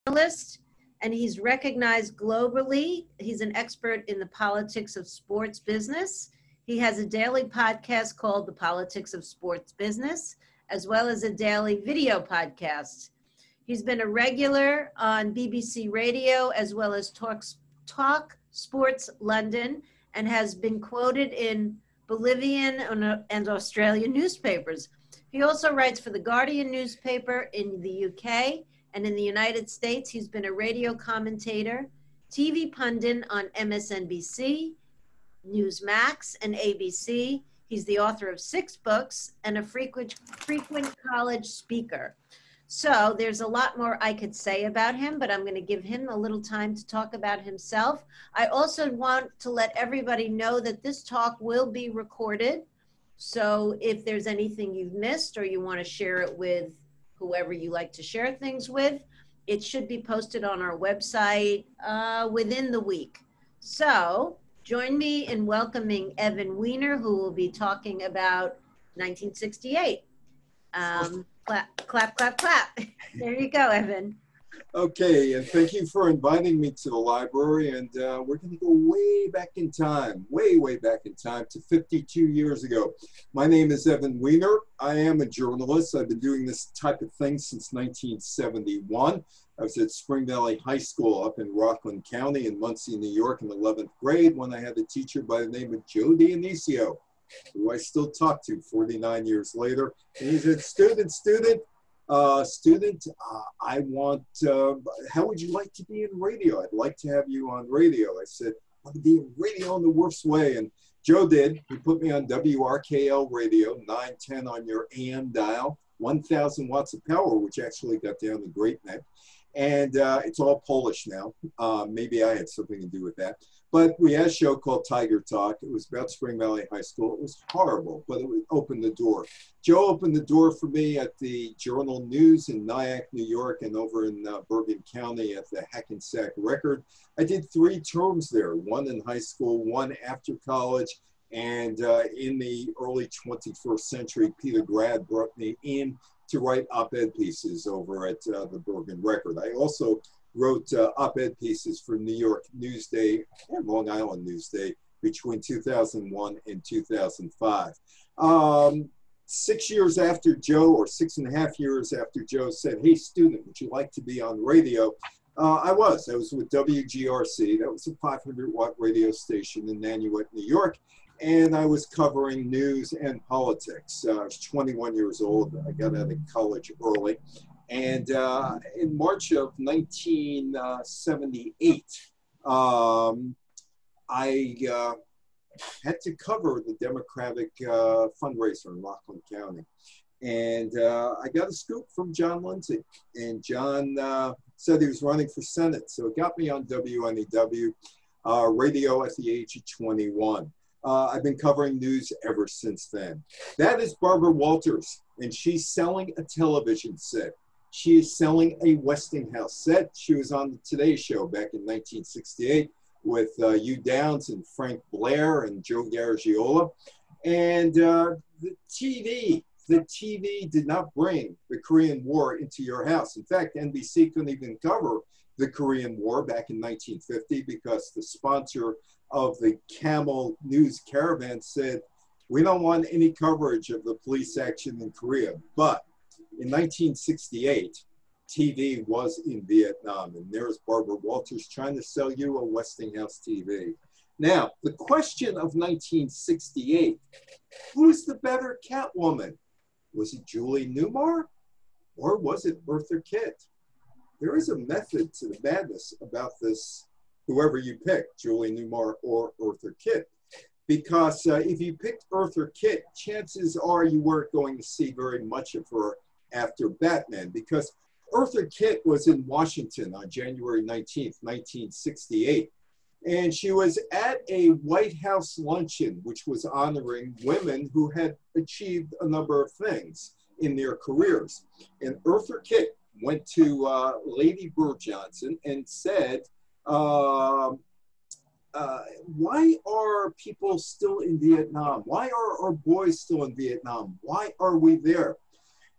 journalist, and he's recognized globally. He's an expert in the politics of sports business. He has a daily podcast called The Politics of Sports Business, as well as a daily video podcast. He's been a regular on BBC Radio as well as Talk Sports London, and has been quoted in Bolivian and Australian newspapers. He also writes for the Guardian newspaper in the UK, and in the United States, he's been a radio commentator, TV pundit on MSNBC, Newsmax, and ABC. He's the author of 6 books and a frequent college speaker. So there's a lot more I could say about him, but I'm going to give him a little time to talk about himself. I also want to let everybody know that this talk will be recorded. So if there's anything you've missed or you want to share it with whoever you like to share things with, it should be posted on our website within the week. So join me in welcoming Evan Weiner, who will be talking about 1968. Clap, clap, clap, clap. There you go, Evan. Okay, and thank you for inviting me to the library. And we're going to go way back in time, way back in time to 52 years ago. My name is Evan Weiner. I am a journalist. I've been doing this type of thing since 1971. I was at Spring Valley High School up in Rockland County in Muncie, New York in 11th grade when I had a teacher by the name of Joe Dionisio, who I still talk to 49 years later. And he said, student, I want, how would you like to be in radio? I'd like to have you on radio. I said, I want to be in radio in the worst way. And Joe did. He put me on WRKL radio, 910 on your AM dial, 1,000 watts of power, which actually got down the Great Neck. And it's all Polish now. Maybe I had something to do with that. But we had a show called Tiger Talk. It was about Spring Valley High School. It was horrible, but it opened the door. Joe opened the door for me at the Journal News in Nyack, New York, and over in Bergen County at the Hackensack Record. I did 3 terms there, 1 in high school, 1 after college. And in the early 21st century, Peter Grad brought me in to write op-ed pieces over at the Bergen Record. I also wrote op-ed pieces for New York Newsday and Long Island Newsday between 2001 and 2005. 6 years after Joe, or 6.5 years after Joe said, hey, student, would you like to be on radio? I was with WGRC. That was a 500-watt radio station in Nanuet, New York. And I was covering news and politics. I was 21 years old. I got out of college early. And in March of 1978, I had to cover the Democratic fundraiser in Rockland County. And I got a scoop from John Lindsay. And John said he was running for Senate. So it got me on WNEW radio at the age of 21. I've been covering news ever since then. That is Barbara Walters, and she's selling a television set. She is selling a Westinghouse set. She was on the Today Show back in 1968 with Hugh Downs and Frank Blair and Joe Garagiola. And the TV did not bring the Korean War into your house. In fact, NBC couldn't even cover the Korean War back in 1950 because the sponsor of the Camel News Caravan said, we don't want any coverage of the police action in Korea. But in 1968, TV was in Vietnam, and there's Barbara Walters trying to sell you a Westinghouse TV. Now, the question of 1968, who's the better Catwoman? Was it Julie Newmar, or was it Eartha Kitt? There is a method to the madness about this, whoever you pick, Julie Newmar or Eartha Kitt. Because if you picked Eartha Kitt, chances are you weren't going to see very much of her after Batman, because Eartha Kitt was in Washington on January 19th, 1968. And she was at a White House luncheon, which was honoring women who had achieved a number of things in their careers. And Eartha Kitt went to Lady Bird Johnson and said, why are people still in Vietnam? Why are our boys still in Vietnam? Why are we there?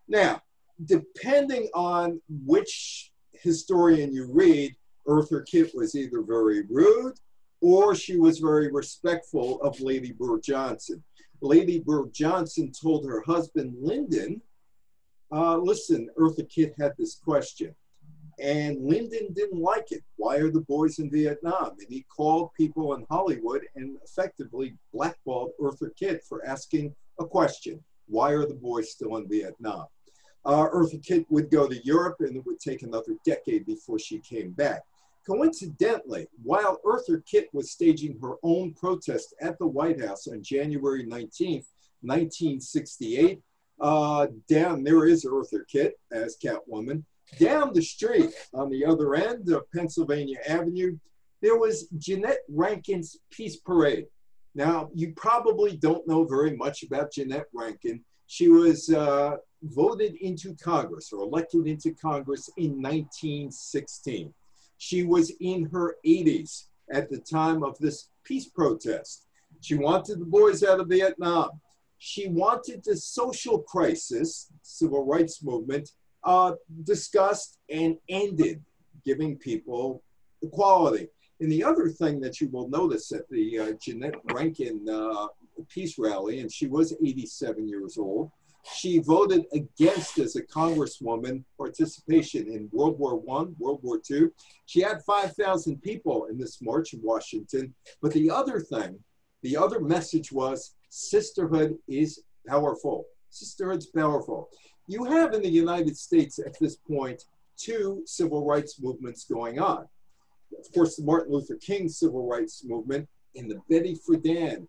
Now, depending on which historian you read, Eartha Kitt was either very rude or she was very respectful of Lady Bird Johnson. Lady Bird Johnson told her husband, Lyndon, listen, Eartha Kitt had this question. And Lyndon didn't like it. Why are the boys in Vietnam? And he called people in Hollywood and effectively blackballed Eartha Kitt for asking a question. Why are the boys still in Vietnam? Eartha Kitt would go to Europe, and it would take another decade before she came back. Coincidentally, while Eartha Kitt was staging her own protest at the White House on January 19th, 1968, down there is Eartha Kitt as Catwoman. Down the street on the other end of Pennsylvania Avenue, there was Jeanette Rankin's Peace Parade. Now, you probably don't know very much about Jeanette Rankin. She was voted into Congress or elected into Congress in 1916. She was in her 80s at the time of this peace protest. She wanted the boys out of Vietnam. She wanted the social crisis, civil rights movement, discussed and ended, giving people equality. And the other thing that you will notice at the Jeanette Rankin peace rally, and she was 87 years old, she voted against, as a congresswoman, participation in World War I, World War II. She had 5,000 people in this march in Washington. But the other thing, the other message was sisterhood is powerful. Sisterhood's powerful. You have in the United States at this point 2 civil rights movements going on. Of course, the Martin Luther King civil rights movement and the Betty Friedan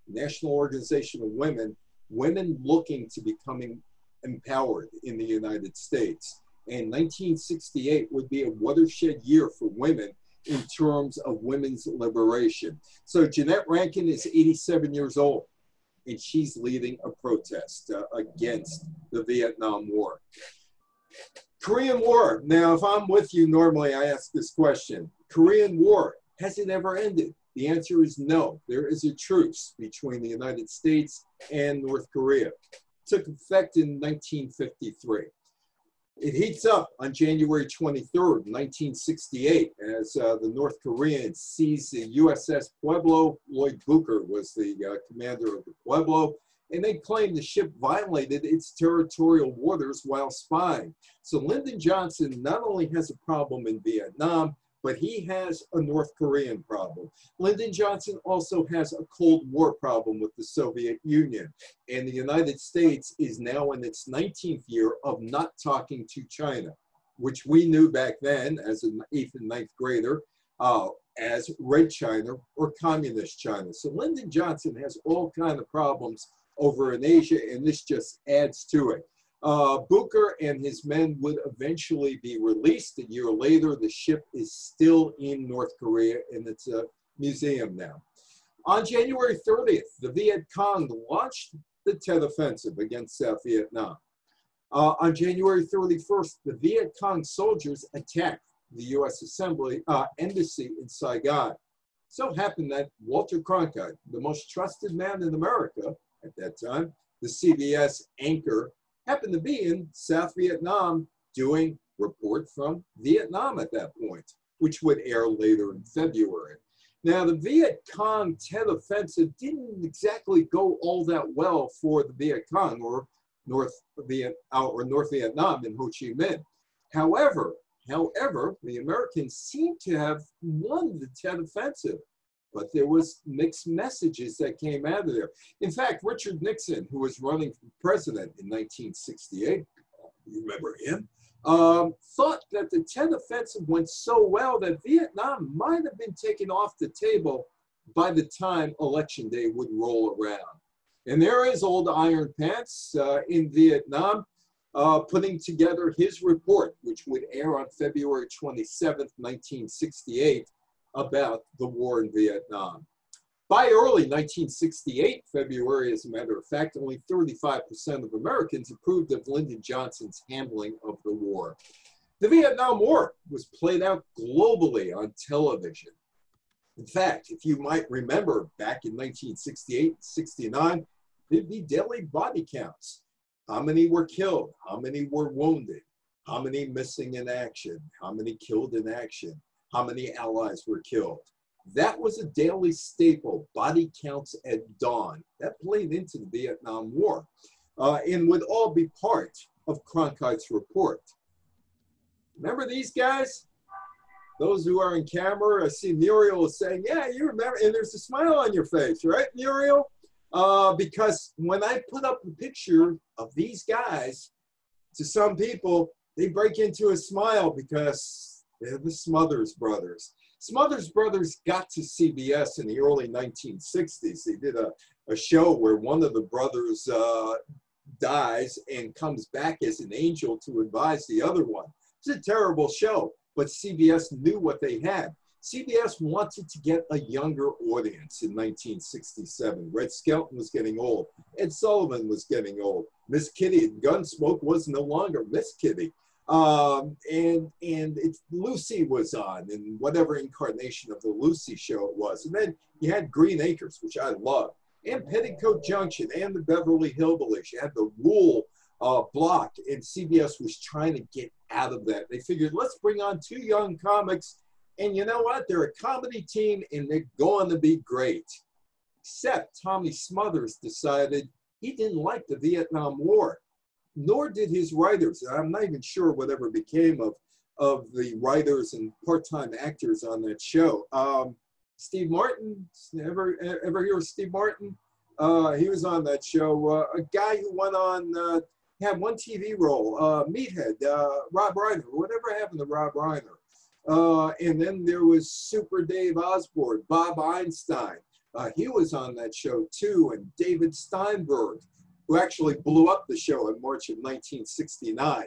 National Organization of Women, women looking to becoming empowered in the United States. And 1968 would be a watershed year for women in terms of women's liberation. So Jeanette Rankin is 87 years old, and she's leading a protest against the Vietnam War. Korean War. Now, if I'm with you, normally I ask this question. Korean War, has it ever ended? The answer is no. There is a truce between the United States and North Korea. It took effect in 1953. It heats up on January 23rd, 1968, as the North Koreans seize the USS Pueblo. Lloyd Booker was the commander of the Pueblo, and they claimed the ship violated its territorial waters while spying. So Lyndon Johnson not only has a problem in Vietnam, but he has a North Korean problem. Lyndon Johnson also has a Cold War problem with the Soviet Union. And the United States is now in its 19th year of not talking to China, which we knew back then as an 8th and 9th grader as Red China or Communist China. So Lyndon Johnson has all kinds of problems over in Asia, and this just adds to it. Booker and his men would eventually be released. A year later, the ship is still in North Korea, and it's a museum now. On January 30th, the Viet Cong launched the Teth Offensive against South Vietnam. On January 31st, the Viet Cong soldiers attacked the U.S. Embassy in Saigon. So happened that Walter Cronkite, the most trusted man in America at that time, the CBS anchor, happened to be in South Vietnam doing Report from Vietnam at that point, which would air later in February. Now, the Viet Cong Tet Offensive didn't exactly go all that well for the Viet Cong or North Vietnam in Ho Chi Minh. However, the Americans seemed to have won the Tet Offensive, but there was mixed messages that came out of there. In fact, Richard Nixon, who was running for president in 1968, you remember him, thought that the Tet Offensive went so well that Vietnam might have been taken off the table by the time Election Day would roll around. And there is old Iron Pants in Vietnam putting together his report, which would air on February 27th, 1968, about the war in Vietnam. By early 1968, February, as a matter of fact, only 35% of Americans approved of Lyndon Johnson's handling of the war. The Vietnam War was played out globally on television. In fact, if you might remember, back in 1968, 69, there'd be daily body counts. How many were killed? How many were wounded? how many missing in action, how many killed in action, how many allies were killed. That was a daily staple, body counts at dawn. That played into the Vietnam War and would all be part of Cronkite's report. Remember these guys? Those who are in camera, I see Muriel is saying, yeah, you remember, and there's a smile on your face, right, Muriel? Because when I put up a picture of these guys, to some people, they break into a smile because they're the Smothers Brothers. Smothers Brothers got to CBS in the early 1960s. They did a show where one of the brothers dies and comes back as an angel to advise the other one. It's a terrible show, but CBS knew what they had. CBS wanted to get a younger audience in 1967. Red Skelton was getting old. Ed Sullivan was getting old. Miss Kitty and Gunsmoke was no longer Miss Kitty. Lucy was on, and whatever incarnation of the Lucy show it was. And then you had Green Acres, which I love, and Petticoat Junction, and the Beverly Hillbillies. You had the Rule block, and CBS was trying to get out of that. They figured, let's bring on two young comics, and you know what? They're a comedy team, and they're going to be great. Except Tommy Smothers decided he didn't like the Vietnam War, nor did his writers. I'm not even sure whatever became of the writers and part-time actors on that show. Steve Martin, ever hear of Steve Martin? He was on that show. A guy who went on, had one TV role, Meathead, Rob Reiner, whatever happened to Rob Reiner. And then there was Super Dave Osborne, Bob Einstein. He was on that show too, and David Steinberg, who actually blew up the show in March of 1969.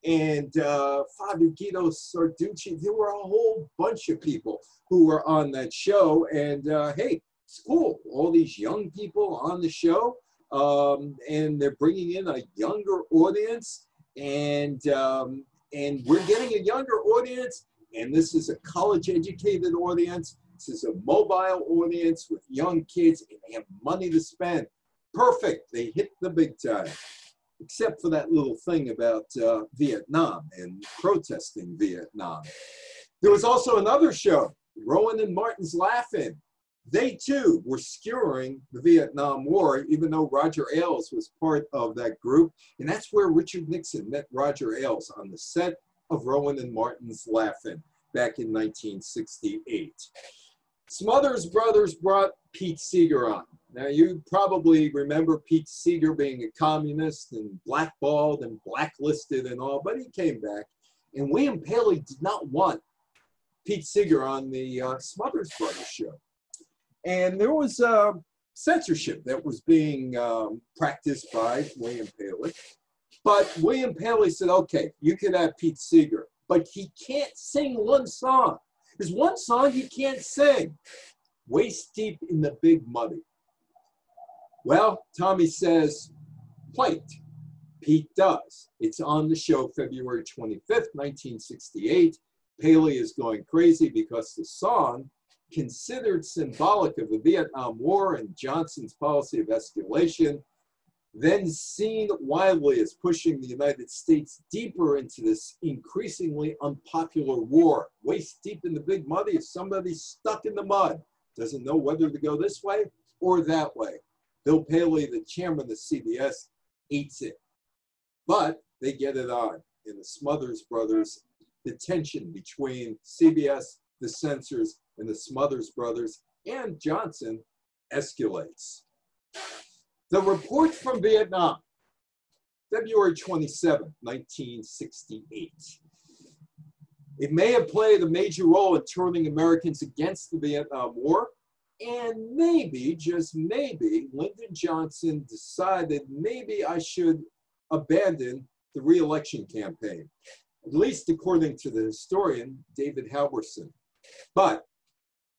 And Fabio Guido Sarducci, there were a whole bunch of people who were on that show. And hey, it's cool. All these young people on the show, and they're bringing in a younger audience. And we're getting a younger audience. And this is a college-educated audience. This is a mobile audience with young kids, and they have money to spend. Perfect. They hit the big time, except for that little thing about Vietnam and protesting Vietnam. There was also another show, Rowan and Martin's Laugh-In. They, too, were skewering the Vietnam War, even though Roger Ailes was part of that group. And that's where Richard Nixon met Roger Ailes, on the set of Rowan and Martin's Laugh-In back in 1968. Smothers Brothers brought Pete Seeger on. Now, you probably remember Pete Seeger being a communist and blackballed and blacklisted and all, but he came back. And William Paley did not want Pete Seeger on the Smothers Brothers show. And there was censorship that was being practiced by William Paley. But William Paley said, okay, you could have Pete Seeger, but he can't sing one song. There's one song he can't sing, Waist Deep in the Big Muddy. Well, Tommy says, play it. Pete does. It's on the show February 25th, 1968. Paley is going crazy because the song, considered symbolic of the Vietnam War and Johnson's policy of escalation, then seen widely as pushing the United States deeper into this increasingly unpopular war. Waist deep in the big muddy is somebody stuck in the mud, doesn't know whether to go this way or that way. Bill Paley, the chairman of CBS, hates it. But they get it on. In the Smothers Brothers, the tension between CBS, the censors, and the Smothers Brothers and Johnson escalates. The report from Vietnam, February 27, 1968. It may have played a major role in turning Americans against the Vietnam War, and maybe, just maybe, Lyndon Johnson decided maybe I should abandon the re-election campaign, at least according to the historian David Halverson. But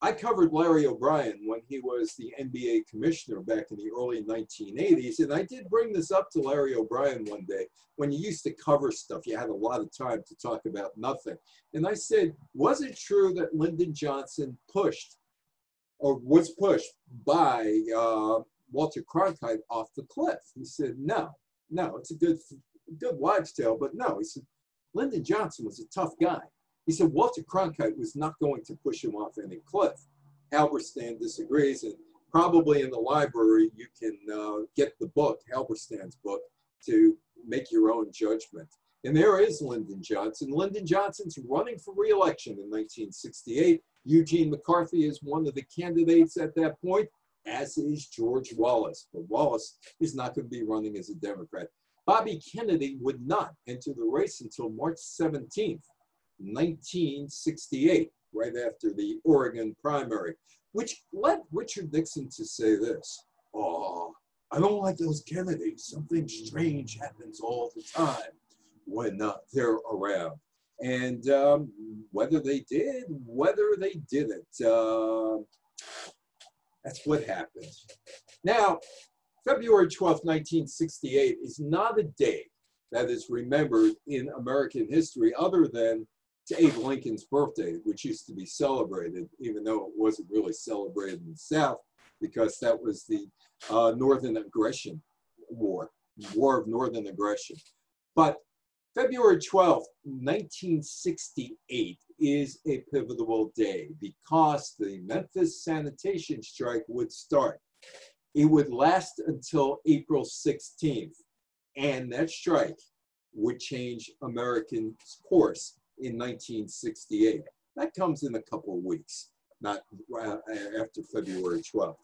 I covered Larry O'Brien when he was the NBA commissioner back in the early 1980s, and I did bring this up to Larry O'Brien one day. When you used to cover stuff, you had a lot of time to talk about nothing. And I said, was it true that Lyndon Johnson pushed, or was pushed by Walter Cronkite off the cliff? He said, no, it's a good wives' tale, but no. He said, Lyndon Johnson was a tough guy. He said Walter Cronkite was not going to push him off any cliff. Halberstam disagrees, and probably in the library you can get the book, Halberstam's book, to make your own judgment. And there is Lyndon Johnson. Lyndon Johnson's running for re-election in 1968. Eugene McCarthy is one of the candidates at that point, as is George Wallace. But Wallace is not going to be running as a Democrat. Bobby Kennedy would not enter the race until March 17th, 1968, right after the Oregon primary, which led Richard Nixon to say this: "Oh, I don't like those Kennedys. Something strange happens all the time when they're around." And whether they did, whether they didn't, that's what happened. Now, February 12th, 1968 is not a day that is remembered in American history other than to Abe Lincoln's birthday, which used to be celebrated, even though it wasn't really celebrated in the South, because that was the Northern Aggression War of Northern Aggression. But February 12th, 1968 is a pivotal day because the Memphis sanitation strike would start. It would last until April 16th, and that strike would change American course in 1968. That comes in a couple of weeks, not after February 12th.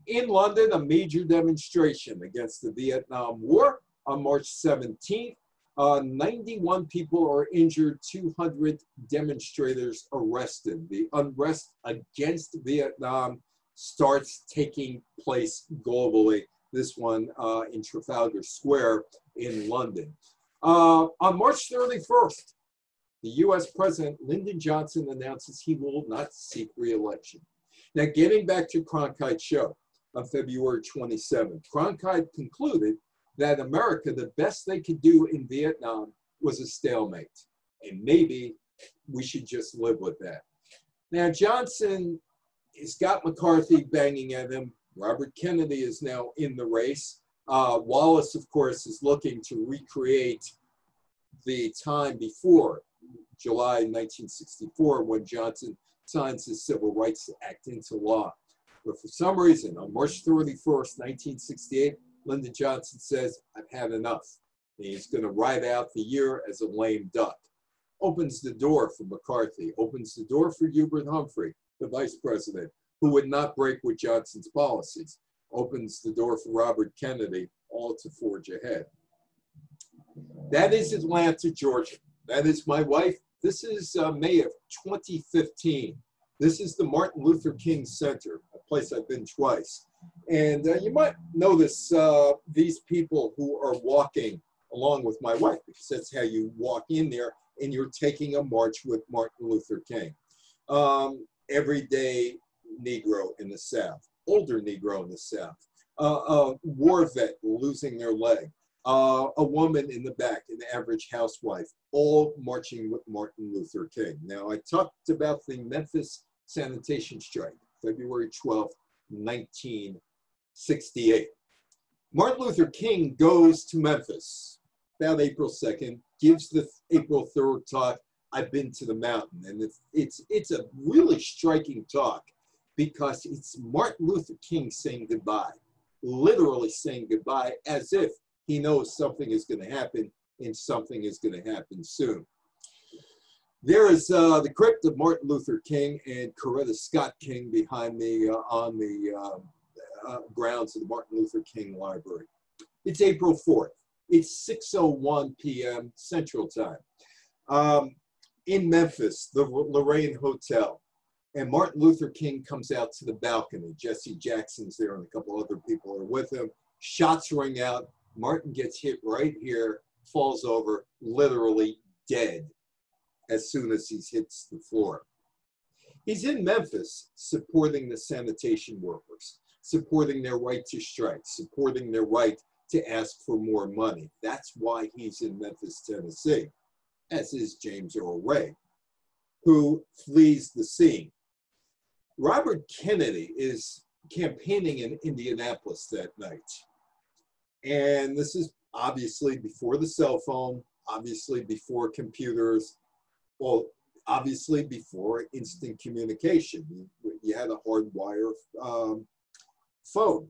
In London, a major demonstration against the Vietnam War on March 17th. 91 people are injured, 200 demonstrators arrested. The unrest against Vietnam starts taking place globally, this one in Trafalgar Square in London. On March 31st, the US President Lyndon Johnson announces he will not seek re-election. Now, getting back to Cronkite's show on February 27th, Cronkite concluded that America, the best they could do in Vietnam was a stalemate. And maybe we should just live with that. Now, Johnson has got McCarthy banging at him. Robert Kennedy is now in the race. Wallace, of course, is looking to recreate the time before July 1964 when Johnson signs the Civil Rights Act into law. But for some reason, on March 31st, 1968, Lyndon Johnson says, "I've had enough." And he's going to ride out the year as a lame duck. Opens the door for McCarthy, opens the door for Hubert Humphrey, the vice president, who would not break with Johnson's policies. Opens the door for Robert Kennedy, all to forge ahead. That is Atlanta, Georgia. That is my wife. This is May of 2015. This is the Martin Luther King Center, a place I've been twice. And you might notice these people who are walking along with my wife, because that's how you walk in there, and you're taking a march with Martin Luther King. Everyday Negro in the South, older Negro in the South, a war vet losing their leg, a woman in the back, an average housewife, all marching with Martin Luther King. Now, I talked about the Memphis sanitation strike, February 12th, 1968. Martin Luther King goes to Memphis about April 2nd, gives the April 3rd talk, "I've been to the mountain." And it's a really striking talk because it's Martin Luther King saying goodbye, literally saying goodbye as if he knows something is going to happen and something is going to happen soon. There is the crypt of Martin Luther King and Coretta Scott King behind me on the grounds of the Martin Luther King Library. It's April 4th. It's 6:01 p.m. Central Time. In Memphis, the Lorraine Hotel. And Martin Luther King comes out to the balcony. Jesse Jackson's there and a couple other people are with him. Shots ring out. Martin gets hit right here, falls over, literally dead as soon as he hits the floor. He's in Memphis supporting the sanitation workers, supporting their right to strike, supporting their right to ask for more money. That's why he's in Memphis, Tennessee, as is James Earl Ray, who flees the scene. Robert Kennedy is campaigning in Indianapolis that night. And this is obviously before the cell phone, obviously before computers, well, obviously before instant communication. You had a hardwire phone.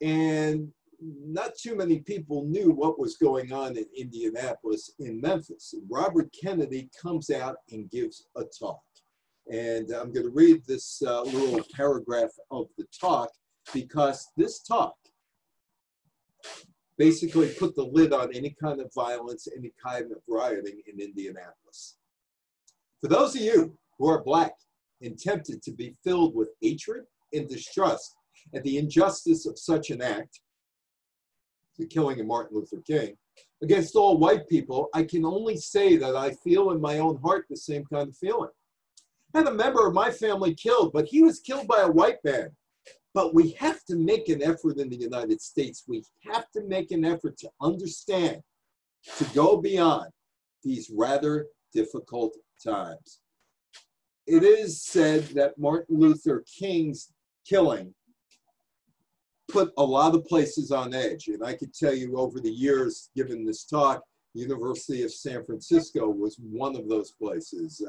And not too many people knew what was going on in Indianapolis, in Memphis. And Robert Kennedy comes out and gives a talk. And I'm going to read this little paragraph of the talk, because this talk basically put the lid on any kind of violence, any kind of rioting in Indianapolis. For those of you who are Black and tempted to be filled with hatred and distrust at the injustice of such an act, the killing of Martin Luther King, against all white people, I can only say that I feel in my own heart the same kind of feeling. I had a member of my family killed, but he was killed by a white man. But we have to make an effort in the United States. We have to make an effort to understand, to go beyond these rather difficult times. It is said that Martin Luther King's killing put a lot of places on edge. And I could tell you over the years, given this talk, University of San Francisco was one of those places.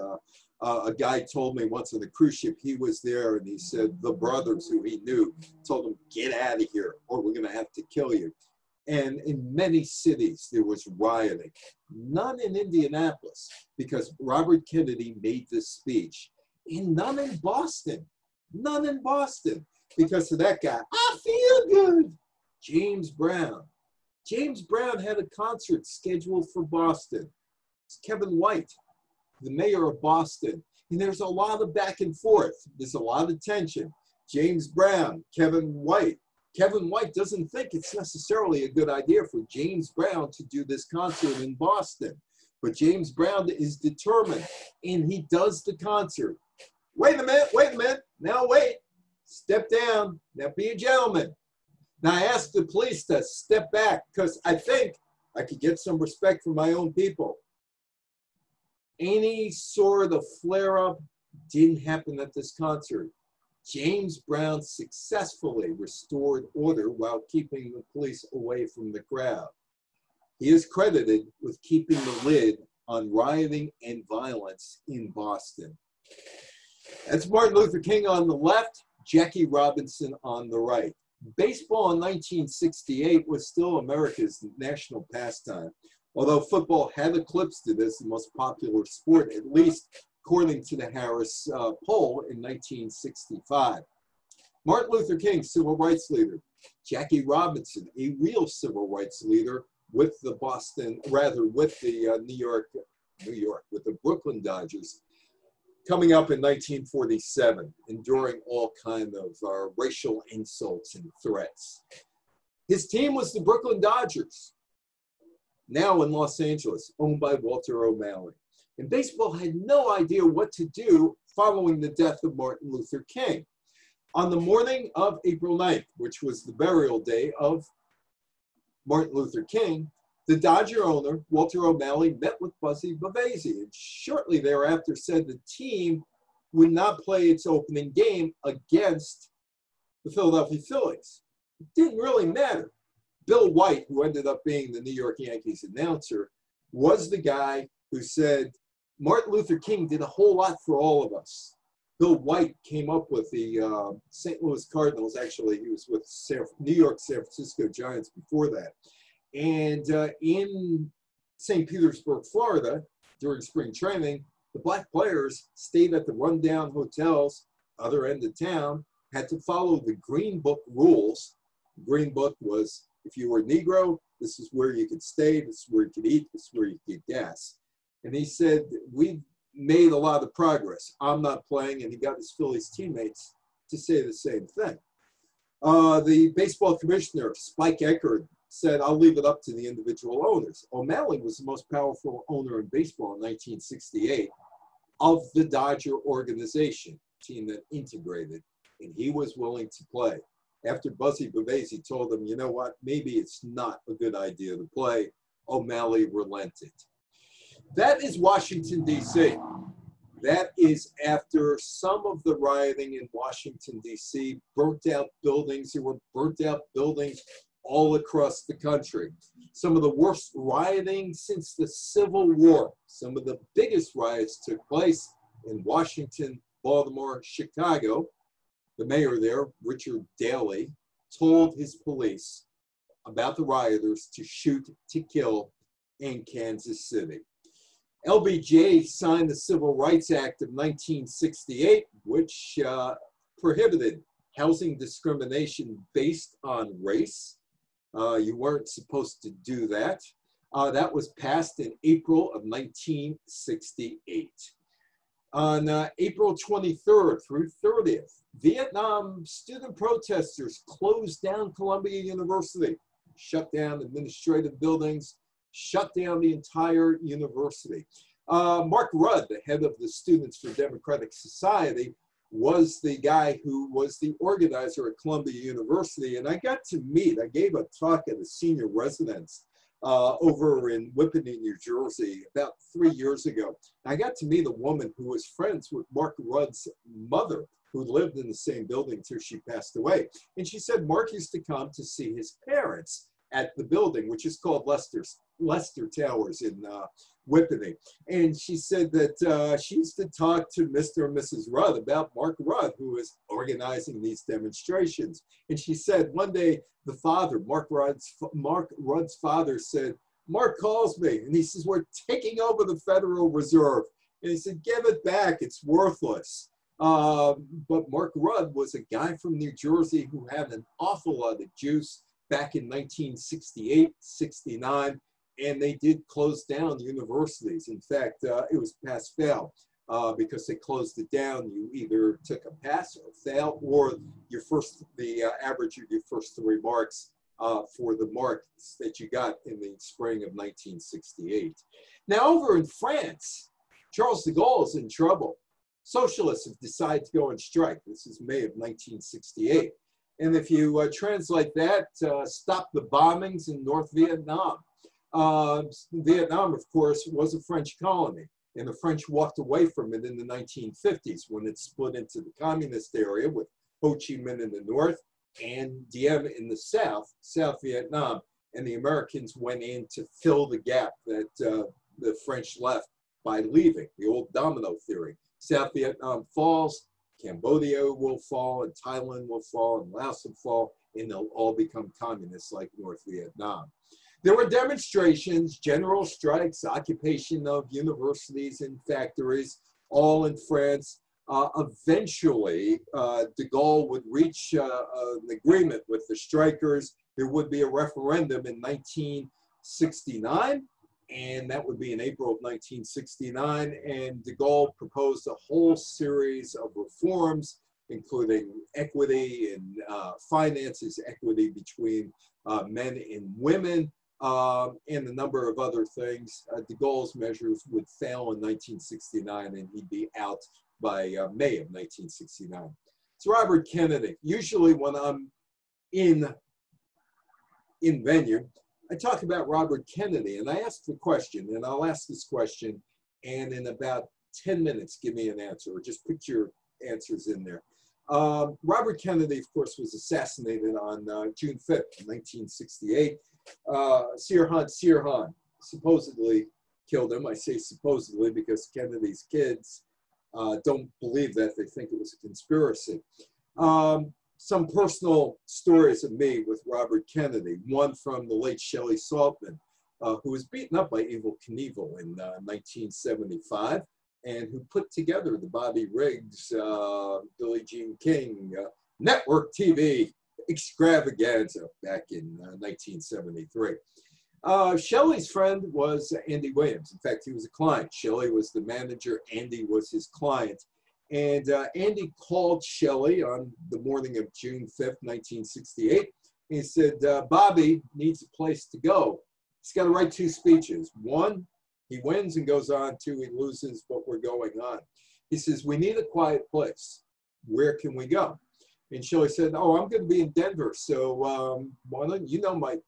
A guy told me once on the cruise ship, he was there and he said the brothers who he knew told him, get out of here or we're going to have to kill you. And in many cities, there was rioting. None in Indianapolis, because Robert Kennedy made this speech. And none in Boston. None in Boston. Because of that guy, I feel good. James Brown. James Brown had a concert scheduled for Boston. It's Kevin White, the mayor of Boston. And there's a lot of back and forth. There's a lot of tension. James Brown, Kevin White. Kevin White doesn't think it's necessarily a good idea for James Brown to do this concert in Boston. But James Brown is determined, and he does the concert. Wait a minute, now wait. Step down, now be a gentleman. Now I asked the police to step back because I think I could get some respect from my own people. Any sort of flare-up didn't happen at this concert. James Brown successfully restored order while keeping the police away from the crowd. He is credited with keeping the lid on rioting and violence in Boston. That's Martin Luther King on the left, Jackie Robinson on the right. Baseball in 1968 was still America's national pastime, although football had eclipsed it as the most popular sport, at least according to the Harris poll in 1965. Martin Luther King, civil rights leader. Jackie Robinson, a real civil rights leader with the with the Brooklyn Dodgers, coming up in 1947, enduring all kind of racial insults and threats. His team was the Brooklyn Dodgers, now in Los Angeles, owned by Walter O'Malley. And baseball had no idea what to do following the death of Martin Luther King. On the morning of April 9th, which was the burial day of Martin Luther King, the Dodger owner, Walter O'Malley, met with Buzzy Bavasi and shortly thereafter said the team would not play its opening game against the Philadelphia Phillies. It didn't really matter. Bill White, who ended up being the New York Yankees announcer, was the guy who said, Martin Luther King did a whole lot for all of us. Bill White came up with the St. Louis Cardinals. Actually, he was with New York San Francisco Giants before that. And in St. Petersburg, Florida, during spring training, the Black players stayed at the rundown hotels, other end of town, had to follow the Green Book rules. The Green Book was, if you were a Negro, this is where you could stay, this is where you could eat, this is where you could get gas. And he said, we've made a lot of progress. I'm not playing, and he got his Phillies teammates to say the same thing. The baseball commissioner, Spike Eckert, said, I'll leave it up to the individual owners. O'Malley was the most powerful owner in baseball in 1968 of the Dodger organization, team that integrated, and he was willing to play. After Buzzy Bavasi told him, you know what, maybe it's not a good idea to play, O'Malley relented. That is Washington, D.C. That is after some of the rioting in Washington, D.C., burnt out buildings. There were burnt out buildings all across the country. Some of the worst rioting since the Civil War. Some of the biggest riots took place in Washington, Baltimore, Chicago. The mayor there, Richard Daley, told his police about the rioters to shoot to kill in Kansas City. LBJ signed the Civil Rights Act of 1968, which prohibited housing discrimination based on race. You weren't supposed to do that. That was passed in April of 1968. On April 23rd through 30th, Vietnam student protesters closed down Columbia University, shut down administrative buildings, shut down the entire university. Mark Rudd, the head of the Students for Democratic Society, was the guy who was the organizer at Columbia University. And I gave a talk at a senior residence over in Whippany, New Jersey, about 3 years ago. I got to meet a woman who was friends with Mark Rudd's mother, who lived in the same building till she passed away. And she said Mark used to come to see his parents at the building, which is called Lester Towers in Whippany. And she said that she used to talk to Mr. and Mrs. Rudd about Mark Rudd, who was organizing these demonstrations. And she said one day, the father, Mark Rudd's father said, Mark calls me and he says, we're taking over the Federal Reserve. And he said, give it back, it's worthless. But Mark Rudd was a guy from New Jersey who had an awful lot of juice back in 1968, 69, and they did close down universities. In fact, it was pass-fail because they closed it down. You either took a pass or fail, or the average of your first 3 marks for the marks that you got in the spring of 1968. Now, over in France, Charles de Gaulle is in trouble. Socialists have decided to go on strike. This is May of 1968. And if you translate that, stop the bombings in North Vietnam. Vietnam, of course, was a French colony, and the French walked away from it in the 1950s when it split into the communist area with Ho Chi Minh in the north and Diem in the south, South Vietnam. And the Americans went in to fill the gap that the French left by leaving, the old domino theory. South Vietnam falls, Cambodia will fall, and Thailand will fall, and Laos will fall, and they'll all become communists like North Vietnam. There were demonstrations, general strikes, occupation of universities and factories, all in France. Eventually, de Gaulle would reach an agreement with the strikers. There would be a referendum in 1969. And that would be in April of 1969. And de Gaulle proposed a whole series of reforms, including equity and finances, equity between men and women, and a number of other things. De Gaulle's measures would fail in 1969, and he'd be out by May of 1969. It's Robert Kennedy. Usually when I'm in venue, I talk about Robert Kennedy, and I ask the question, and I'll ask this question, and in about 10 minutes, give me an answer, or just put your answers in there. Robert Kennedy, of course, was assassinated on June 5th, 1968. Sirhan supposedly killed him. I say supposedly because Kennedy's kids don't believe that. They think it was a conspiracy. Some personal stories of me with Robert Kennedy. One from the late Shelley Saltman, who was beaten up by Evel Knievel in 1975, and who put together the Bobby Riggs, Billie Jean King network TV extravaganza back in 1973. Shelley's friend was Andy Williams. In fact, he was a client. Shelley was the manager. Andy was his client. And Andy called Shelley on the morning of June 5th, 1968. He said, Bobby needs a place to go. He's got to write 2 speeches. One, he wins and goes on. 2, he loses, but we're going on. He says, we need a quiet place. Where can we go? And Shelley said, oh, I'm going to be in Denver. So why don't you know my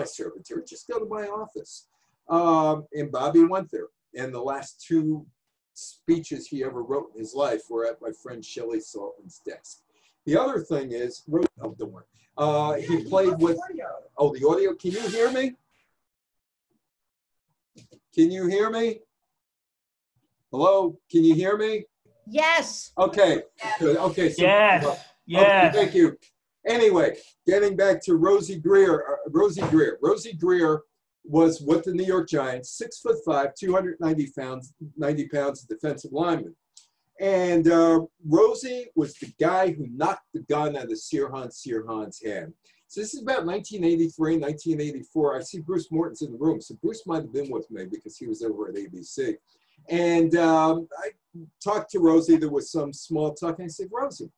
servitor, just go to my office. And Bobby went there. And the last 2 speeches he ever wrote in his life were at my friend Shelley Saltman's desk. The other thing is, oh, don't worry. He played with, oh, the audio. Can you hear me? Can you hear me? Hello, can you hear me? Yes. Okay, good. Okay, so Yes, yes. Okay, thank you. Anyway, getting back to Rosie Greer. Rosie Greer was with the New York Giants, 6'5", 290 pounds, defensive lineman. And Rosie was the guy who knocked the gun out of Sirhan's hand. So this is about 1983, 1984. I see Bruce Morton's in the room. So Bruce might have been with me because he was over at ABC. And I talked to Rosie. There was some small talk. And I said, Rosie,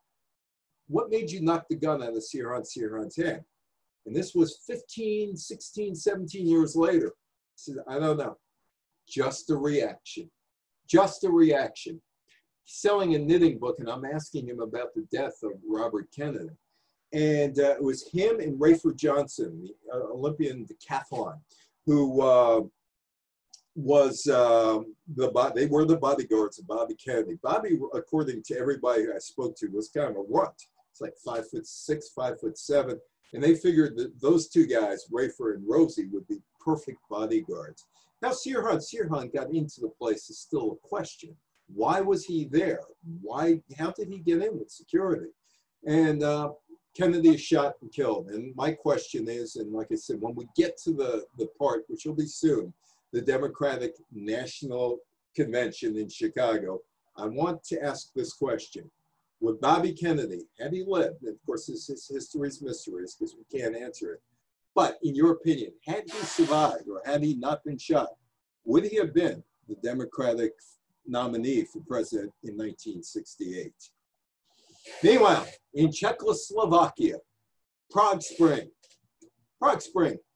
what made you knock the gun out of Sirhan's hand? And this was 15, 16, 17 years later. I said, I don't know. Just a reaction. Just a reaction. He's selling a knitting book, and I'm asking him about the death of Robert Kennedy. And it was him and Rayford Johnson, the Olympian decathlon, who they were the bodyguards of Bobby Kennedy. Bobby, according to everybody I spoke to, was kind of a runt. It's like 5'6", 5'7", and they figured that those two guys, Rayford and Rosie, would be perfect bodyguards. Now Sirhan got into the place is still a question. Why was he there? How did he get in with security? And Kennedy is shot and killed. And my question is, and like I said, when we get to the part, which will be soon, the Democratic National Convention in Chicago, I want to ask this question. Would Bobby Kennedy, had he lived, and of course this is history's mysteries because we can't answer it, but in your opinion, had he survived or had he not been shot, would he have been the Democratic nominee for president in 1968? Meanwhile, in Czechoslovakia, Prague Spring.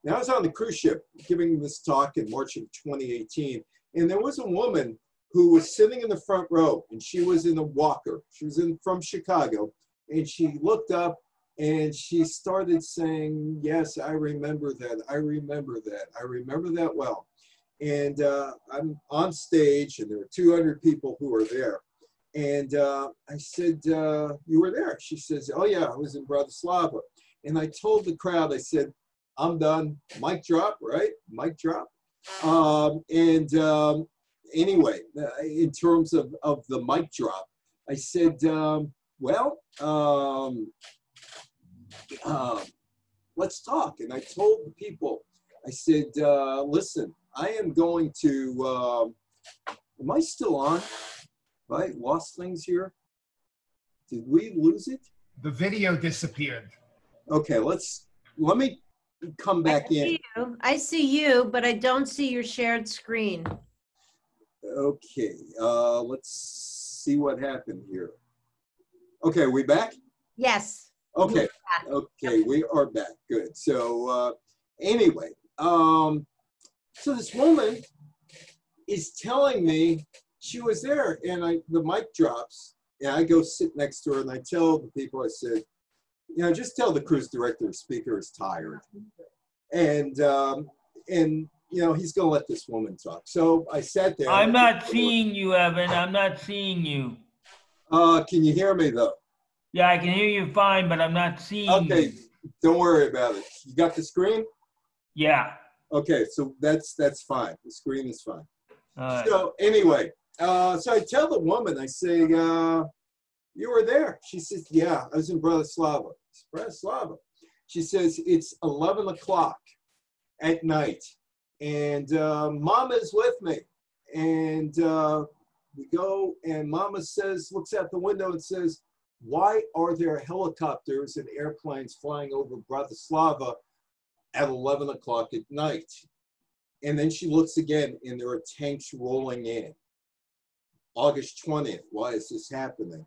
Now, I was on the cruise ship giving this talk in March of 2018, and there was a woman who was sitting in the front row, and she was in a walker. She was from Chicago, and she looked up and she started saying, yes, I remember that. I remember that. I remember that well. And I'm on stage, and there were 200 people who were there. And I said, you were there? She says, oh, yeah, I was in Bratislava. And I told the crowd, I said, I'm done. Mic drop, right? Mic drop. Anyway, in terms of the mic drop, I said, let's talk. And I told the people, I said, listen, I am going to, am I still on? Right? Lost things here? Did we lose it? The video disappeared. Okay, let me come back in. I see you, but I don't see your shared screen. Okay, let's see what happened here. Okay, are we back? Yes. Okay, okay, we are back. Good. So anyway, so this woman is telling me she was there, and the mic drops, and I go sit next to her, and I tell the people, I said, you know, just tell the cruise director, speaker is tired, and you know, he's going to let this woman talk. So I sat there. I'm not seeing you, Evan. I'm not seeing you. Can you hear me though? Yeah, I can hear you fine, but I'm not seeing you. Okay, don't worry about it. You got the screen? Yeah. Okay, so that's fine. The screen is fine. All right. So anyway, so I tell the woman, I say, you were there? She says, yeah, I was in Bratislava. Bratislava. She says, it's 11 o'clock at night, and Mama is with me. And we go, and Mama says, looks out the window and says, why are there helicopters and airplanes flying over Bratislava at 11 o'clock at night? And then she looks again, and there are tanks rolling in. August 20th, why is this happening?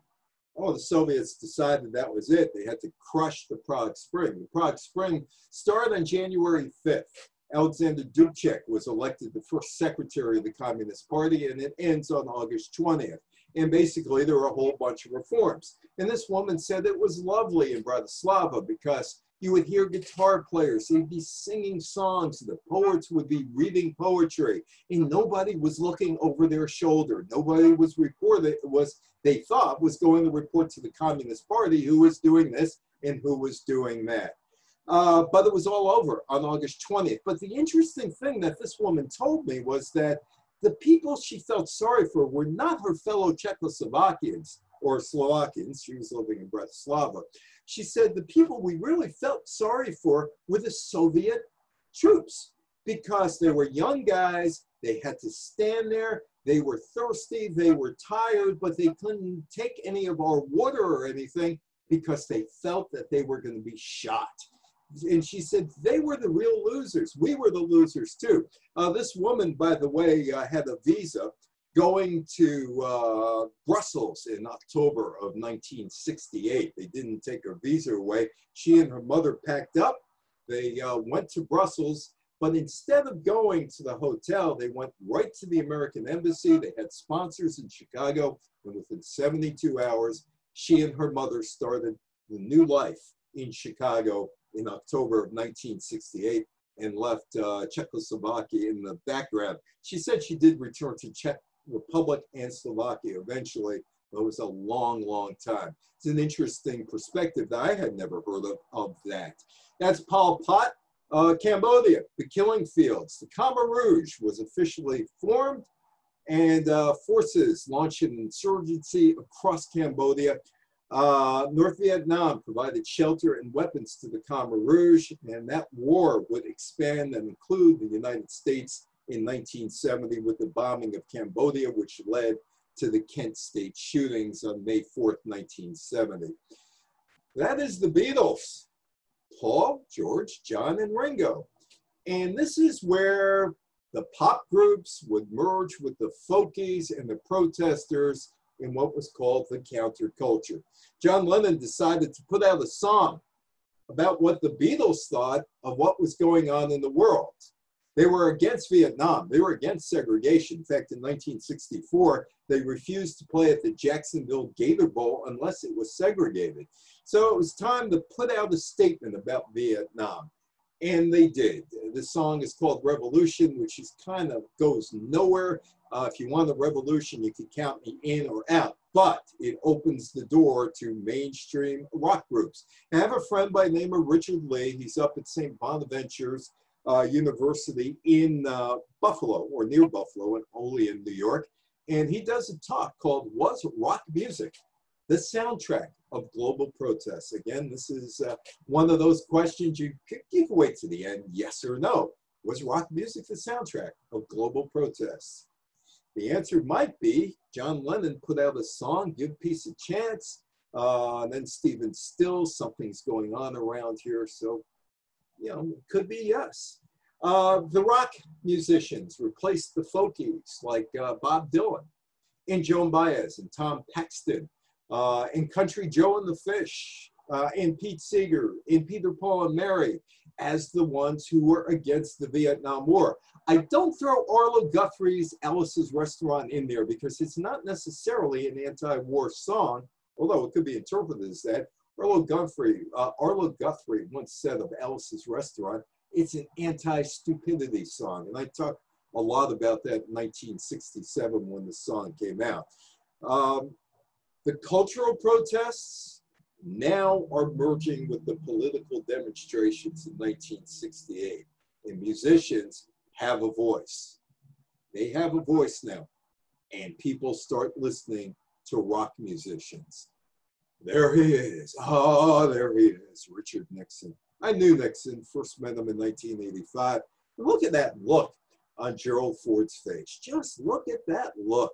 Oh, the Soviets decided that was it. They had to crush the Prague Spring. The Prague Spring started on January 5th. Alexander Dubček was elected the first secretary of the Communist Party, and it ends on August 20th. And basically, there were a whole bunch of reforms. And this woman said it was lovely in Bratislava because you would hear guitar players, they'd be singing songs, the poets would be reading poetry, and nobody was looking over their shoulder. Nobody was they thought was going to report to the Communist Party who was doing this and who was doing that. But it was all over on August 20th. But the interesting thing that this woman told me was that the people she felt sorry for were not her fellow Czechoslovakians or Slovakians. She was living in Bratislava. She said the people we really felt sorry for were the Soviet troops, because they were young guys, they had to stand there, they were thirsty, they were tired, but they couldn't take any of our water or anything because they felt that they were going to be shot. And she said they were the real losers. We were the losers too. This woman, by the way, had a visa going to Brussels in October of 1968. They didn't take her visa away. She and her mother packed up. They went to Brussels, but instead of going to the hotel, they went right to the American embassy. They had sponsors in Chicago, and within 72 hours, she and her mother started the new life in Chicago in October of 1968 and left Czechoslovakia in the background. She said she did return to Czech Republic and Slovakia eventually, but it was a long, long time. It's an interesting perspective that I had never heard of that. That's Pol Pot, Cambodia, the killing fields. The Khmer Rouge was officially formed, and forces launched an insurgency across Cambodia. North Vietnam provided shelter and weapons to the Khmer Rouge, and that war would expand and include the United States in 1970 with the bombing of Cambodia, which led to the Kent State shootings on May 4th, 1970. That is the Beatles: Paul, George, John, and Ringo. And this is where the pop groups would merge with the folkies and the protesters in what was called the counterculture. John Lennon decided to put out a song about what the Beatles thought of what was going on in the world. They were against Vietnam. They were against segregation. In fact, in 1964, they refused to play at the Jacksonville Gator Bowl unless it was segregated. So it was time to put out a statement about Vietnam. And they did. The song is called Revolution, which is kind of goes nowhere. If you want a revolution, you can count me in or out. But it opens the door to mainstream rock groups. I have a friend by the name of Richard Lee. He's up at St. Bonaventure's University in Buffalo, or near Buffalo, and Olean, New York. And he does a talk called Was Rock Music the Soundtrack of Global Protests? Again, this is one of those questions you can wait to the end, yes or no. Was rock music the soundtrack of global protests? The answer might be John Lennon put out a song, Give Peace a Chance, and then Stephen Stills, Something's Going On Around Here. So, you know, it could be yes. The rock musicians replaced the folkies like Bob Dylan and Joan Baez and Tom Paxton, and Country Joe and the Fish, and Pete Seeger, and Peter, Paul, and Mary as the ones who were against the Vietnam War. I don't throw Arlo Guthrie's Alice's Restaurant in there because it's not necessarily an anti-war song, although it could be interpreted as that. Arlo Guthrie once said of Alice's Restaurant, it's an anti-stupidity song. And I talked a lot about that in 1967 when the song came out. The cultural protests now are merging with the political demonstrations in 1968. And musicians have a voice. They have a voice now. And people start listening to rock musicians. There he is. Oh, there he is, Richard Nixon. I knew Nixon, first met him in 1985. Look at that look on Gerald Ford's face. Just look at that look.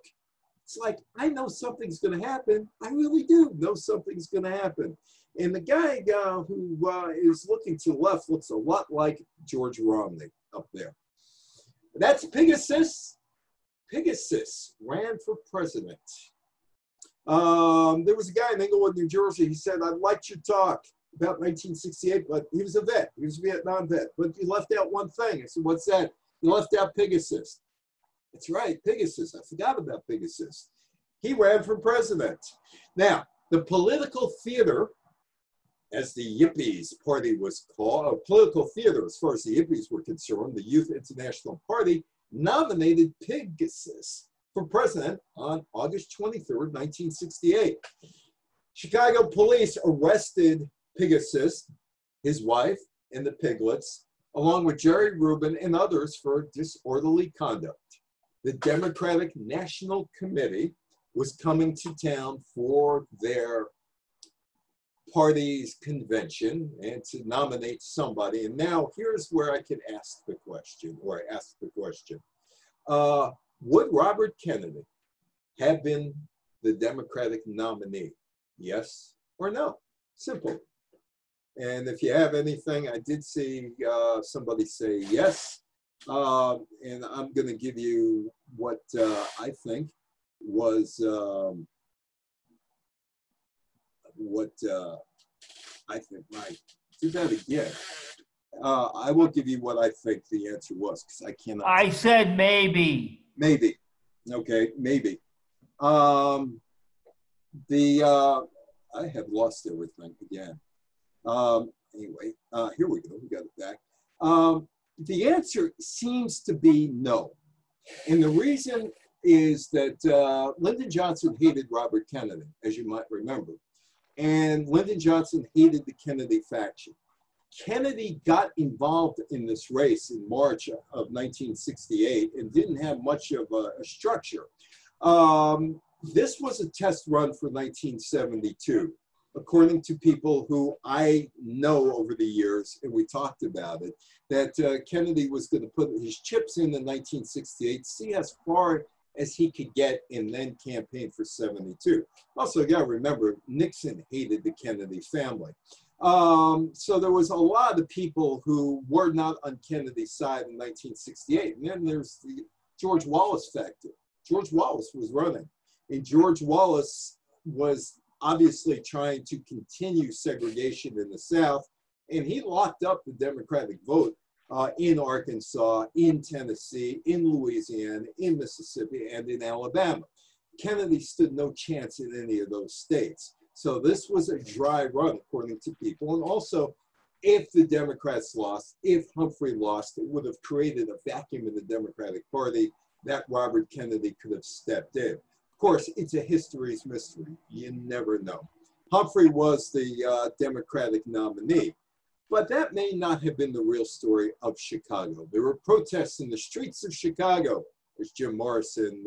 It's like, I know something's going to happen. I really do know something's going to happen. And the guy who is looking to the left looks a lot like George Romney up there. That's Pegasus. Pegasus ran for president. There was a guy in Englewood, New Jersey. He said, I liked your talk about 1968, but he was a vet. He was a Vietnam vet. But you left out one thing. I said, what's that? You left out Pegasus. That's right, Pegasus. I forgot about Pegasus. He ran for president. Now, the political theater, as the Yippies Party was called, political theater as far as the Yippies were concerned, the Youth International Party, nominated Pegasus for president on August 23rd, 1968. Chicago police arrested Pegasus, his wife, and the piglets, along with Jerry Rubin and others for disorderly conduct. The Democratic National Committee was coming to town for their party's convention and to nominate somebody. And now here's where I could ask the question, or I asked the question. Would Robert Kennedy have been the Democratic nominee? Yes or no? Simple. And if you have anything, I did see somebody say yes. And I'm going to give you what I think was I think, Mike, do that again. I will give you what I think the answer was, because I cannot. I said maybe. Maybe. Okay, maybe. I have lost everything again. Anyway, here we go. We got it back. The answer seems to be no. And the reason is that Lyndon Johnson hated Robert Kennedy, as you might remember. And Lyndon Johnson hated the Kennedy faction. Kennedy got involved in this race in March of 1968 and didn't have much of a structure. This was a test run for 1972, according to people who I know over the years, and we talked about it, that Kennedy was going to put his chips in 1968, see as far as he could get, and then campaign for 72. Also, you got to remember, Nixon hated the Kennedy family. So there was a lot of people who were not on Kennedy's side in 1968. And then there's the George Wallace factor. George Wallace was running. And George Wallace was obviously trying to continue segregation in the South. And he locked up the Democratic vote in Arkansas, in Tennessee, in Louisiana, in Mississippi, and in Alabama. Kennedy stood no chance in any of those states. So this was a dry run, according to people. And also, if the Democrats lost, if Humphrey lost, it would have created a vacuum in the Democratic Party that Robert Kennedy could have stepped in. Of course, it's a history's mystery. You never know. Humphrey was the Democratic nominee. But that may not have been the real story of Chicago. There were protests in the streets of Chicago, as Jim Morrison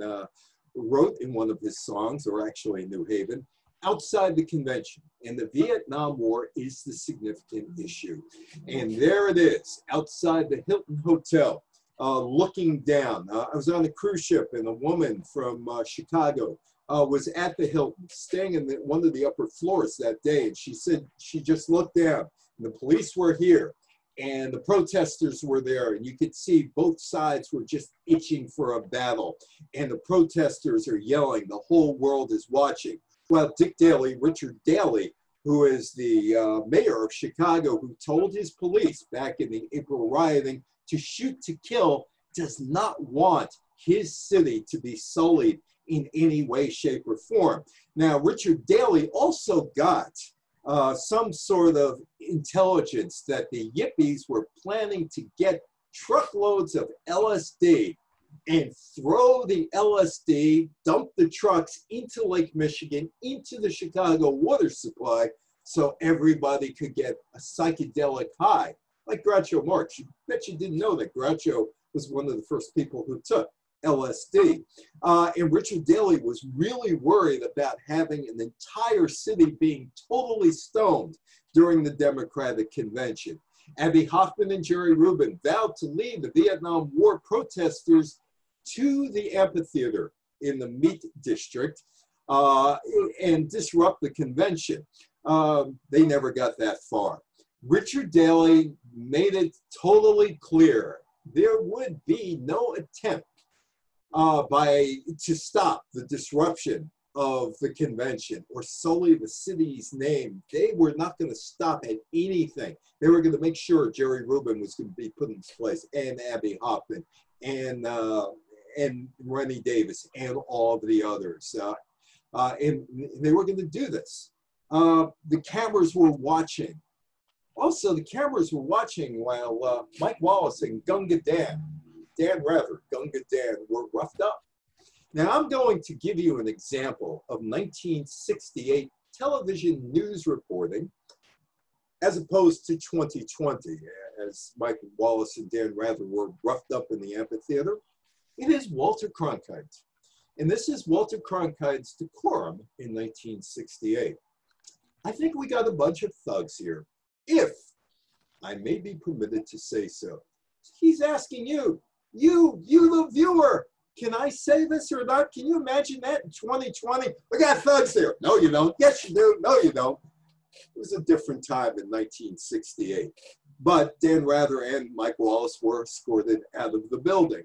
wrote in one of his songs, or actually in New Haven, outside the convention. And the Vietnam War is the significant issue. And there it is, outside the Hilton Hotel, looking down. I was on a cruise ship, and a woman from Chicago was at the Hilton, staying in one of the upper floors that day. And she said she just looked down. The police were here, and the protesters were there, and you could see both sides were just itching for a battle. And the protesters are yelling, the whole world is watching. Well, Dick Daley, Richard Daley, who is the mayor of Chicago, who told his police back in the April rioting to shoot to kill, does not want his city to be sullied in any way, shape, or form. Now, Richard Daley also got some sort of intelligence that the Yippies were planning to get truckloads of LSD and throw the LSD, dump the trucks into Lake Michigan, into the Chicago water supply, so everybody could get a psychedelic high, like Groucho Marx. You bet you didn't know that Groucho was one of the first people who took LSD. And Richard Daley was really worried about having an entire city being totally stoned during the Democratic convention. Abby Hoffman and Jerry Rubin vowed to lead the Vietnam War protesters to the amphitheater in the Meat District and disrupt the convention. They never got that far. Richard Daley made it totally clear there would be no attempt to stop the disruption of the convention or sully the city's name. They were not going to stop at anything. They were going to make sure Jerry Rubin was going to be put in place, and Abby Hoffman, and Rennie Davis, and all of the others. And they were going to do this. The cameras were watching. Also, the cameras were watching while Mike Wallace and Gunga Dan Rather, Gunga Dan, were roughed up. Now, I'm going to give you an example of 1968 television news reporting as opposed to 2020, as Mike Wallace and Dan Rather were roughed up in the amphitheater. It is Walter Cronkite. And this is Walter Cronkite's decorum in 1968. I think we got a bunch of thugs here, if I may be permitted to say so. He's asking you the viewer, can I say this or not? Can you imagine that in 2020? We got thugs there. No, you don't. Yes, you do. No, you don't. It was a different time in 1968. But Dan Rather and Mike Wallace were escorted out of the building.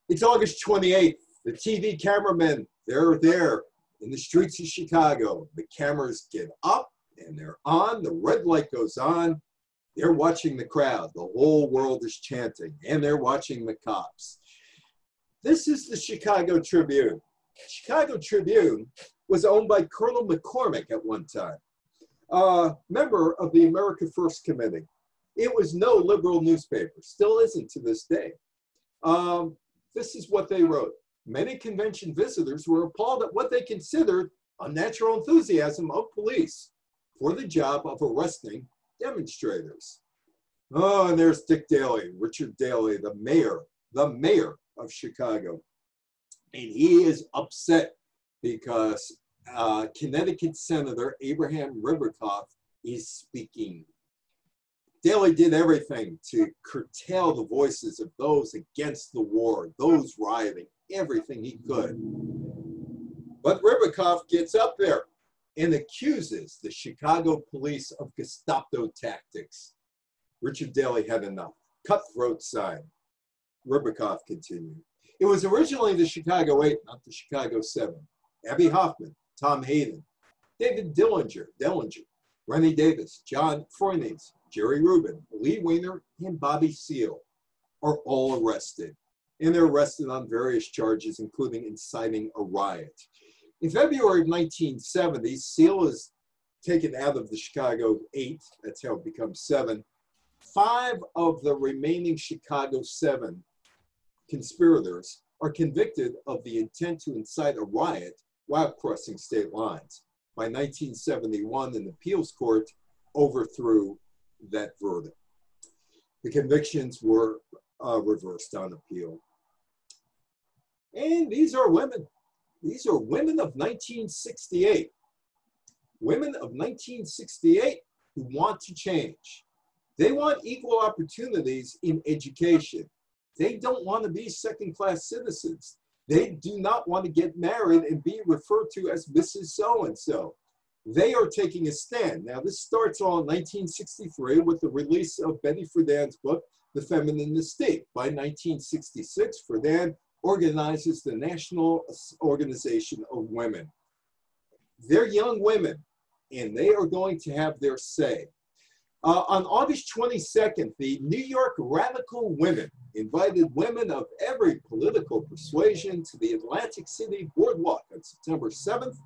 It's August 28th. The TV cameramen, they're there in the streets of Chicago. The cameras get up and they're on. The red light goes on. They're watching the crowd. The whole world is chanting, and they're watching the cops. This is the Chicago Tribune. Chicago Tribune was owned by Colonel McCormick at one time, member of the America First Committee. It was no liberal newspaper, still isn't to this day. This is what they wrote. Many convention visitors were appalled at what they considered unnatural enthusiasm of police for the job of arresting demonstrators. Oh, and there's Dick Daley, Richard Daley, the mayor of Chicago. And he is upset because Connecticut Senator Abraham Riverkoff is speaking. Daley did everything to curtail the voices of those against the war, those rioting, everything he could. But Riverkoff gets up there and accuses the Chicago police of Gestapo tactics. Richard Daley had enough. Cutthroat sign. Riverkoff continued. It was originally the Chicago 8, not the Chicago 7. Abby Hoffman, Tom Hayden, David Dellinger, Rennie Davis, John Freunings, Jerry Rubin, Lee Weiner, and Bobby Seale are all arrested. And they're arrested on various charges, including inciting a riot. In February of 1970, Seale is taken out of the Chicago 8. That's how it becomes 7. 5 of the remaining Chicago 7 conspirators are convicted of the intent to incite a riot while crossing state lines. By 1971, an appeals court overthrew that verdict. The convictions were reversed on appeal. And these are women. These are women of 1968. Women of 1968 who want to change. They want equal opportunities in education. They don't want to be second-class citizens. They do not want to get married and be referred to as Mrs. So-and-so. They are taking a stand. Now, this starts on 1963 with the release of Betty Friedan's book, The Feminine Mystique. By 1966, Friedan organizes the National Organization of Women. They're young women, and they are going to have their say. On August 22nd, the New York Radical Women invited women of every political persuasion to the Atlantic City Boardwalk on September 7th,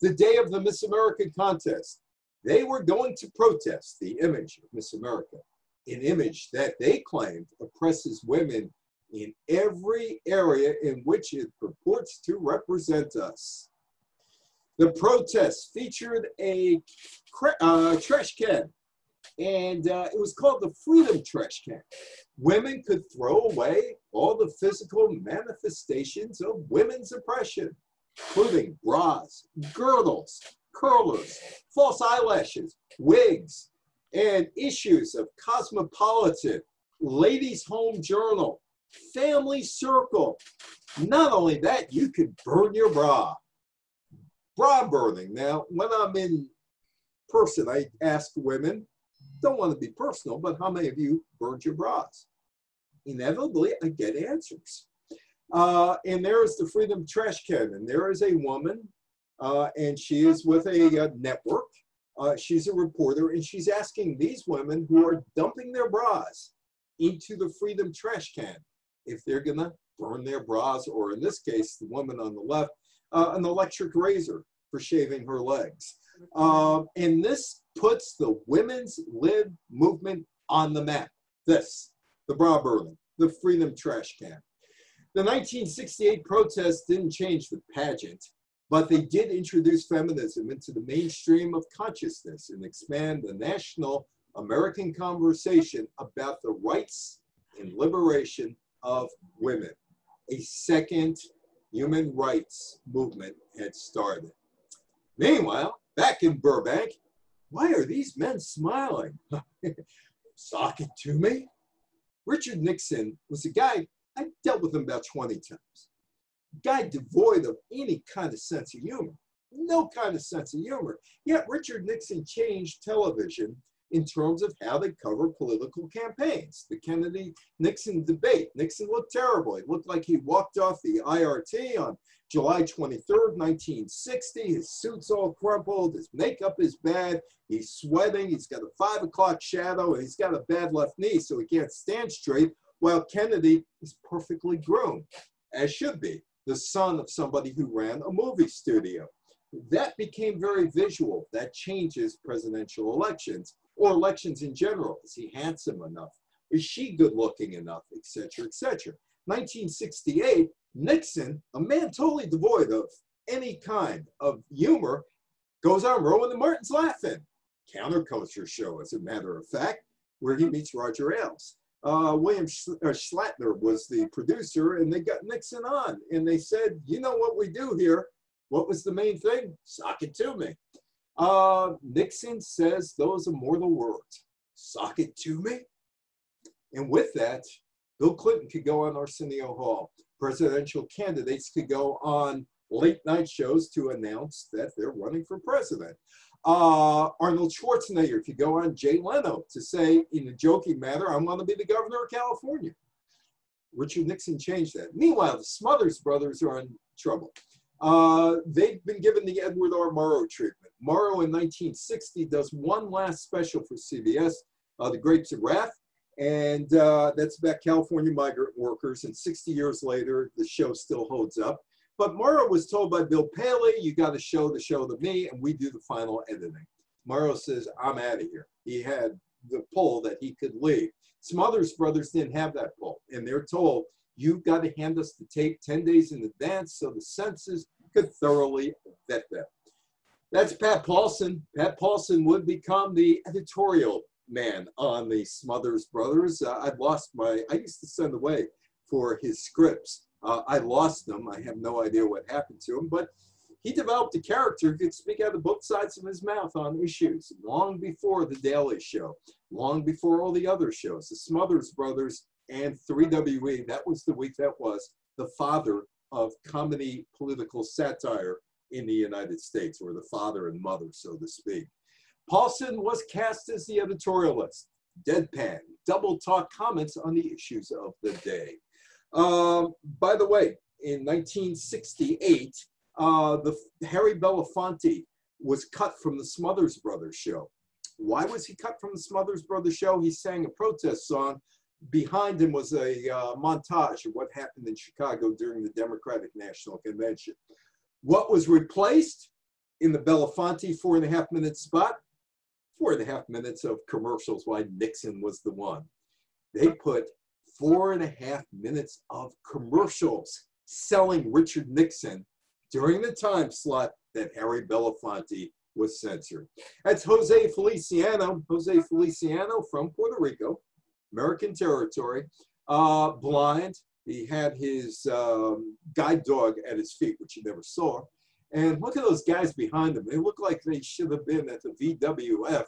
the day of the Miss America contest. They were going to protest the image of Miss America, an image that they claimed oppresses women in every area in which it purports to represent us. The protest featured a trash can, and it was called the Freedom Trash Can. Women could throw away all the physical manifestations of women's oppression, including bras, girdles, curlers, false eyelashes, wigs, and issues of Cosmopolitan, Ladies' Home Journal, Family Circle. Not only that, you could burn your bra. Bra burning. Now, when I'm in person, I ask women, don't want to be personal, but how many of you burned your bras? Inevitably, I get answers. And there is the Freedom Trash Can, and there is a woman, and she is with a network. She's a reporter, and she's asking these women who are dumping their bras into the Freedom Trash Can if they're going to burn their bras, or in this case, the woman on the left, an electric razor for shaving her legs. And this puts the women's lib movement on the map. This, the bra burning, the Freedom Trash Can. The 1968 protests didn't change the pageant, but they did introduce feminism into the mainstream of consciousness and expand the national American conversation about the rights and liberation of women. A second human rights movement had started. Meanwhile, back in Burbank, why are these men smiling? Sock it to me. Richard Nixon was a guy, I dealt with him about 20 times. A guy devoid of any kind of sense of humor. No kind of sense of humor. Yet Richard Nixon changed television in terms of how they cover political campaigns. The Kennedy-Nixon debate. Nixon looked terrible. He looked like he walked off the IRT on July 23rd, 1960. His suit's all crumpled. His makeup is bad. He's sweating. He's got a 5 o'clock shadow. And he's got a bad left knee, so he can't stand straight, while Kennedy is perfectly groomed, as should be, the son of somebody who ran a movie studio. That became very visual. That changes presidential elections, or elections in general. Is he handsome enough? Is she good looking enough? Et cetera, et cetera. 1968, Nixon, a man totally devoid of any kind of humor, goes on Rowan and Martin's Laughing, counterculture show, as a matter of fact, where he meets Roger Ailes. William Shatner was the producer, and they got Nixon on, and they said, you know what we do here? What was the main thing? Sock it to me. Nixon says those immortal words, sock it to me. And with that, Bill Clinton could go on Arsenio Hall. Presidential candidates could go on late night shows to announce that they're running for president. Arnold Schwarzenegger could go on Jay Leno to say, in a joking manner, I'm going to be the governor of California. Richard Nixon changed that. Meanwhile, the Smothers Brothers are in trouble. They've been given the Edward R. Murrow treatment. Murrow in 1960 does one last special for CBS, The Grapes of Wrath, and that's about California migrant workers, and 60 years later, the show still holds up. But Murrow was told by Bill Paley, you got to show the show to me, and we do the final editing. Murrow says, I'm out of here. He had the pull that he could leave. Smothers Brothers didn't have that pull, and they're told, you've got to hand us the tape 10 days in advance so the censors could thoroughly vet them. That's Pat Paulson. Pat Paulson would become the editorial man on the Smothers Brothers. I used to send away for his scripts. I lost them. I have no idea what happened to him, but he developed a character who could speak out of both sides of his mouth on issues long before The Daily Show, long before all the other shows. The Smothers Brothers and 3WE, that was the week that was the father of comedy political satire in the United States, or the father and mother, so to speak. Paulson was cast as the editorialist, deadpan, double talk comments on the issues of the day. By the way, in 1968, the Harry Belafonte was cut from the Smothers Brothers show. Why was he cut from the Smothers Brothers show? He sang a protest song. Behind him was a montage of what happened in Chicago during the Democratic National Convention. What was replaced in the Belafonte 4.5-minute spot? 4.5 minutes of commercials why Nixon was the one. They put 4.5 minutes of commercials selling Richard Nixon during the time slot that Harry Belafonte was censored. That's Jose Feliciano. Jose Feliciano from Puerto Rico, American territory, blind. He had his guide dog at his feet, which he never saw. And look at those guys behind him. They look like they should have been at the VWF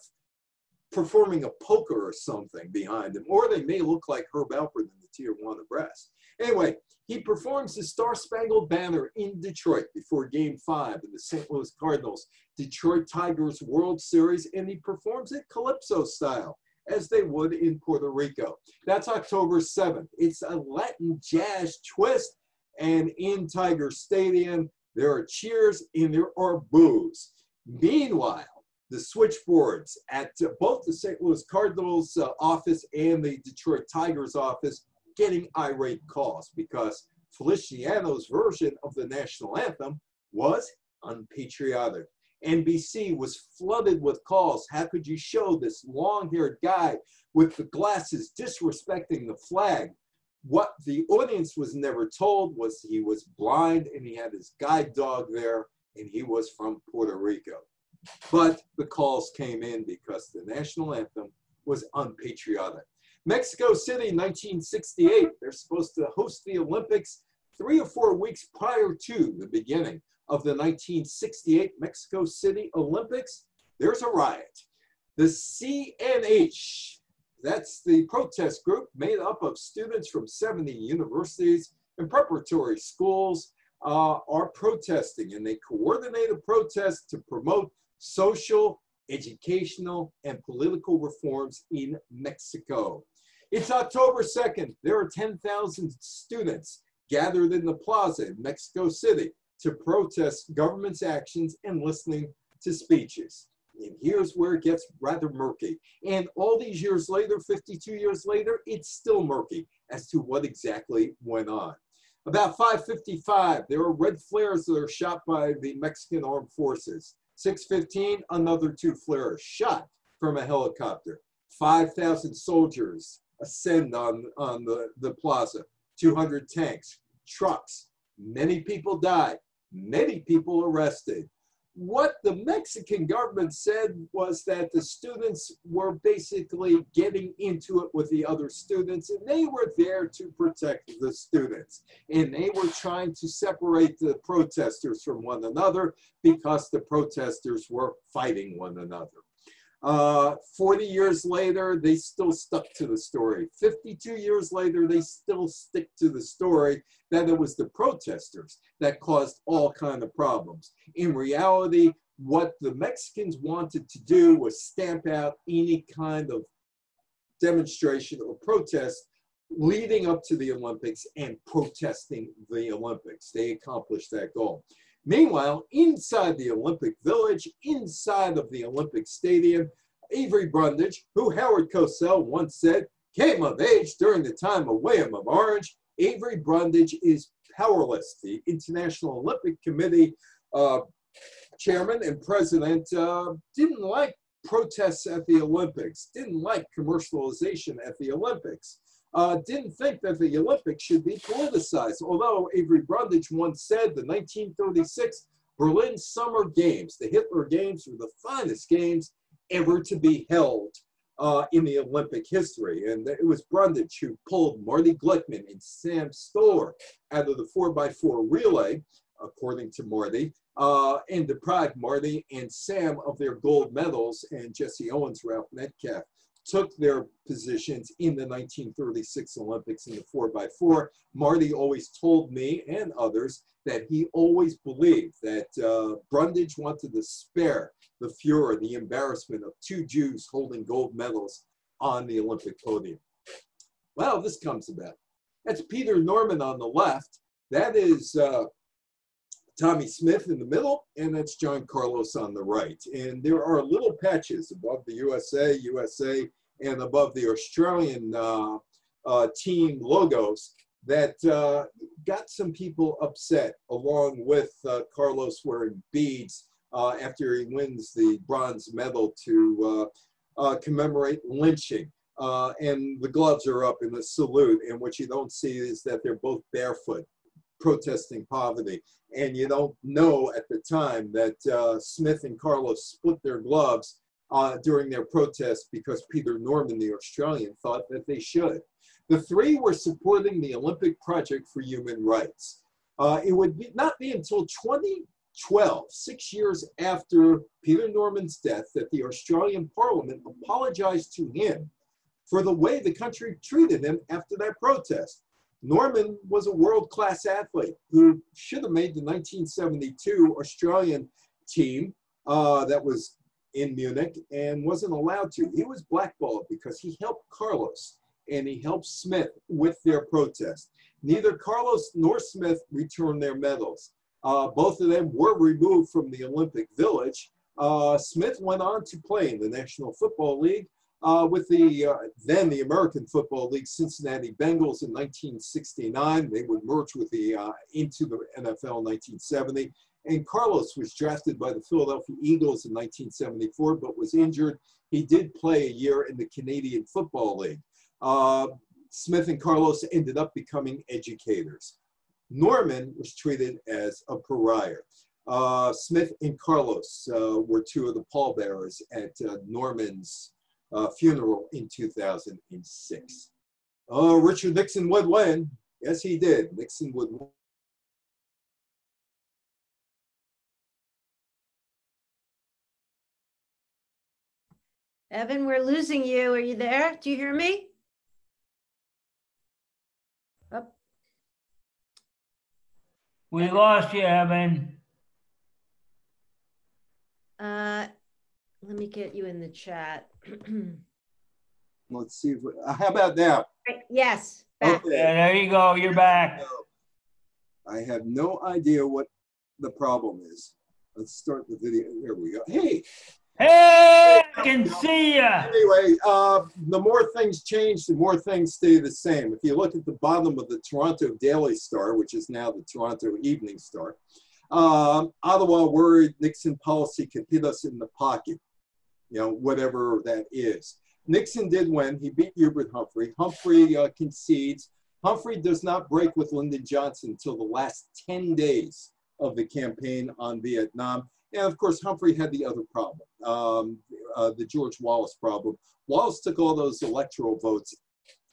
performing a polka or something behind him. Or they may look like Herb Alpert in the Tijuana Brass. Anyway, he performs the Star-Spangled Banner in Detroit before Game 5 in the St. Louis Cardinals Detroit Tigers World Series, and he performs it Calypso style, as they would in Puerto Rico. That's October 7th. It's a Latin jazz twist, and in Tiger Stadium, there are cheers and there are boos. Meanwhile, the switchboards at both the St. Louis Cardinals office and the Detroit Tigers office getting irate calls because Feliciano's version of the national anthem was unpatriotic. NBC was flooded with calls. How could you show this long-haired guy with the glasses disrespecting the flag? What the audience was never told was he was blind and he had his guide dog there and he was from Puerto Rico. But the calls came in because the national anthem was unpatriotic. Mexico City, 1968, they're supposed to host the Olympics 3 or 4 weeks prior to the beginning of the 1968 Mexico City Olympics. There's a riot. The CNH, that's the protest group made up of students from 70 universities and preparatory schools, are protesting, and they coordinate a protest to promote social, educational, and political reforms in Mexico. It's October 2nd. There are 10,000 students gathered in the plaza in Mexico City to protest government's actions and listening to speeches. And here's where it gets rather murky. And all these years later, 52 years later, it's still murky as to what exactly went on. About 5:55, there are red flares that are shot by the Mexican armed forces. 6:15, another 2 flares shot from a helicopter. 5,000 soldiers ascend on the plaza. 200 tanks, trucks. Many people died. Many people arrested. What the Mexican government said was that the students were basically getting into it with the other students, and they were there to protect the students. And they were trying to separate the protesters from one another because the protesters were fighting one another. 40 years later, they still stuck to the story. 52 years later, they still stick to the story that it was the protesters that caused all kinds of problems. In reality, what the Mexicans wanted to do was stamp out any kind of demonstration or protest leading up to the Olympics and protesting the Olympics. They accomplished that goal. Meanwhile, inside the Olympic Village, inside of the Olympic Stadium, Avery Brundage, who Howard Cosell once said came of age during the time of William of Orange, Avery Brundage is powerless. The International Olympic Committee chairman and president didn't like protests at the Olympics, didn't like commercialization at the Olympics. Didn't think that the Olympics should be politicized, although Avery Brundage once said the 1936 Berlin Summer Games, the Hitler Games, were the finest games ever to be held in the Olympic history. And it was Brundage who pulled Marty Glickman and Sam Stoller out of the 4x4 relay, according to Marty, and deprived Marty and Sam of their gold medals, and Jesse Owens, Ralph Metcalf took their positions in the 1936 Olympics in the 4x4. Marty always told me and others that he always believed that Brundage wanted to spare the furor, the embarrassment of 2 Jews holding gold medals on the Olympic podium. Well, this comes about. That's Peter Norman on the left. That is Tommy Smith in the middle, and that's John Carlos on the right. And there are little patches above the USA, and above the Australian team logos that got some people upset, along with Carlos wearing beads after he wins the bronze medal to commemorate lynching. And the gloves are up in the salute, and what you don't see is that they're both barefoot, protesting poverty. And you don't know at the time that Smith and Carlos split their gloves during their protest because Peter Norman, the Australian, thought that they should. The 3 were supporting the Olympic Project for Human Rights. It would not be until 2012, 6 years after Peter Norman's death, that the Australian Parliament apologized to him for the way the country treated him after that protest. Norman was a world-class athlete who should have made the 1972 Australian team that was in Munich and wasn't allowed to. He was blackballed because he helped Carlos and he helped Smith with their protest. Neither Carlos nor Smith returned their medals. Both of them were removed from the Olympic Village. Smith went on to play in the National Football League with then the American Football League Cincinnati Bengals in 1969. They would merge with into the NFL in 1970. And Carlos was drafted by the Philadelphia Eagles in 1974, but was injured. He did play a year in the Canadian Football League. Smith and Carlos ended up becoming educators. Norman was treated as a pariah. Smith and Carlos were two of the pallbearers at Norman's funeral in 2006. Richard Nixon would win. Yes, he did. Nixon would win. Evan, we're losing you. Are you there? Do you hear me? Oh. We lost you, Evan. Let me get you in the chat. Let's see. If how about now? Yes. Back. Okay. Yeah, there you go. You're back. I have no idea what the problem is. Let's start the video. There we go. Hey. Hey, I can see you. Anyway, the more things change, the more things stay the same. If you look at the bottom of the Toronto Daily Star, which is now the Toronto Evening Star, Ottawa worried Nixon policy could hit us in the pocket, you know, whatever that is. Nixon did win. He beat Hubert Humphrey. Humphrey concedes. Humphrey does not break with Lyndon Johnson until the last 10 days of the campaign on Vietnam. And of course, Humphrey had the other problem, the George Wallace problem. Wallace took all those electoral votes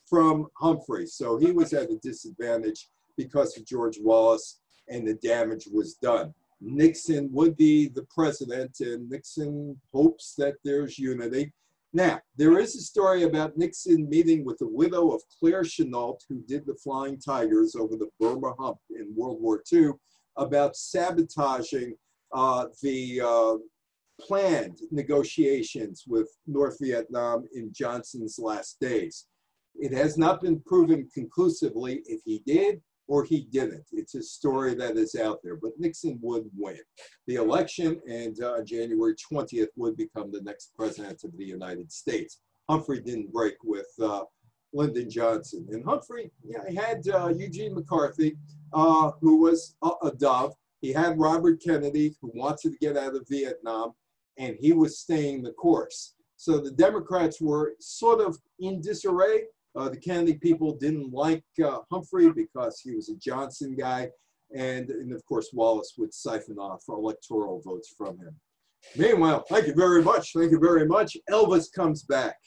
from Humphrey, so he was at a disadvantage because of George Wallace, and the damage was done. Nixon would be the president, and Nixon hopes that there's unity. Now, there is a story about Nixon meeting with the widow of Claire Chennault, who did the Flying Tigers over the Burma Hump in World War II, about sabotaging the planned negotiations with North Vietnam in Johnson's last days. It has not been proven conclusively if he did or he didn't. It's a story that is out there, but Nixon would win the election, and on January 20th would become the next president of the United States. Humphrey didn't break with Lyndon Johnson. And Humphrey, yeah, he had Eugene McCarthy, who was a dove. He had Robert Kennedy, who wanted to get out of Vietnam, and he was staying the course. So the Democrats were sort of in disarray. The Kennedy people didn't like Humphrey because he was a Johnson guy, and of course Wallace would siphon off electoral votes from him. Meanwhile, thank you very much, Elvis comes back.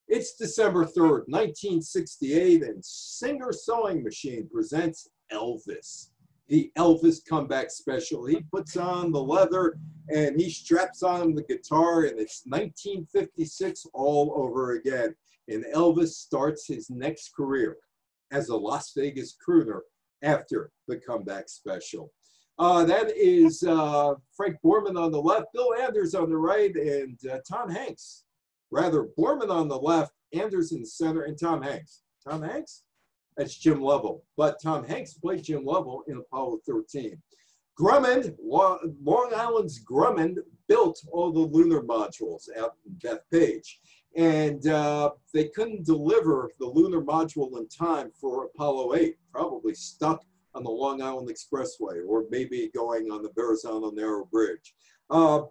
It's December 3rd, 1968, and Singer Sewing Machine presents Elvis, the Elvis comeback special. He puts on the leather and he straps on the guitar, and it's 1956 all over again. And Elvis starts his next career as a Las Vegas crooner after the comeback special. That is Frank Borman on the left, Bill Anders on the right, and Tom Hanks. Rather, Borman on the left, Anders in the center, and Tom Hanks. Tom Hanks? That's Jim Lovell. But Tom Hanks played Jim Lovell in Apollo 13. Grumman, Long Island's Grumman, built all the lunar modules out in Bethpage. And they couldn't deliver the lunar module in time for Apollo 8, probably stuck on the Long Island Expressway, or maybe going on the Verrazano Narrow Bridge.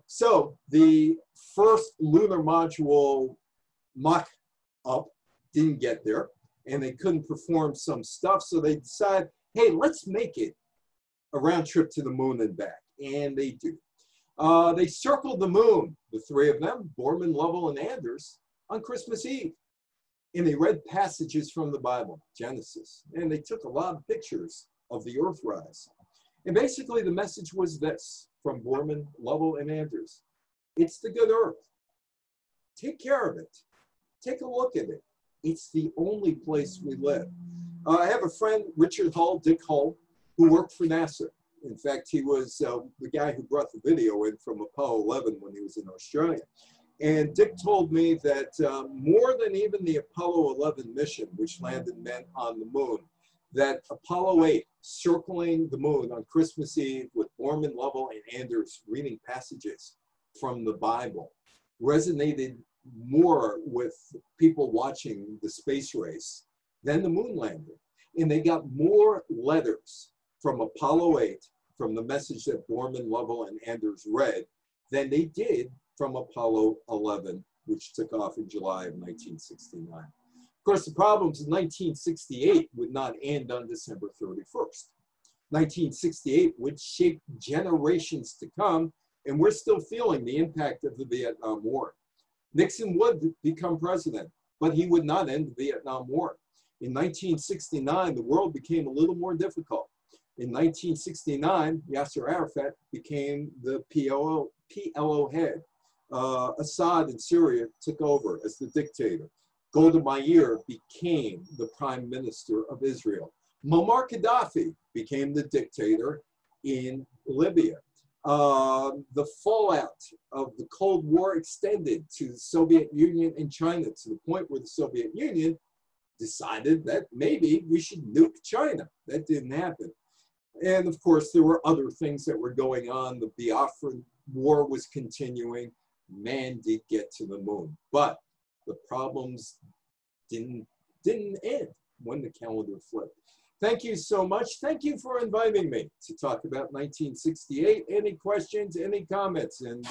So the first lunar module mock-up didn't get there, and they couldn't perform some stuff, so they decided, hey, let's make it a round trip to the moon and back, and they do. They circled the moon, the three of them, Borman, Lovell, and Anders, on Christmas Eve. And they read passages from the Bible, Genesis, and they took a lot of pictures of the Earthrise. And basically the message was this from Borman, Lovell, and Anders. It's the good Earth. Take care of it. Take a look at it. It's the only place we live. I have a friend, Richard Hull, Dick Hull, who worked for NASA. In fact, he was the guy who brought the video in from Apollo 11 when he was in Australia. And Dick told me that more than even the Apollo 11 mission, which landed men on the moon, that Apollo 8, circling the moon on Christmas Eve with Borman, Lovell, and Anders reading passages from the Bible, resonated more with people watching the space race than the moon landing. And they got more letters from Apollo 8, from the message that Borman, Lovell, and Anders read, than they did from Apollo 11, which took off in July of 1969. course, the problems in 1968 would not end on December 31st. 1968 would shape generations to come, and we're still feeling the impact of the Vietnam War. Nixon would become president, but he would not end the Vietnam War. In 1969, the world became a little more difficult. In 1969, Yasser Arafat became the PLO head. Assad in Syria took over as the dictator. Golda Meir became the prime minister of Israel. Muammar Gaddafi became the dictator in Libya. The fallout of the Cold War extended to the Soviet Union and China, to the point where the Soviet Union decided that maybe we should nuke China. That didn't happen. And of course, there were other things that were going on. The Biafran War was continuing. Man did get to the moon, but the problems didn't end when the calendar flipped. Thank you so much. Thank you for inviting me to talk about 1968. Any questions, any comments? And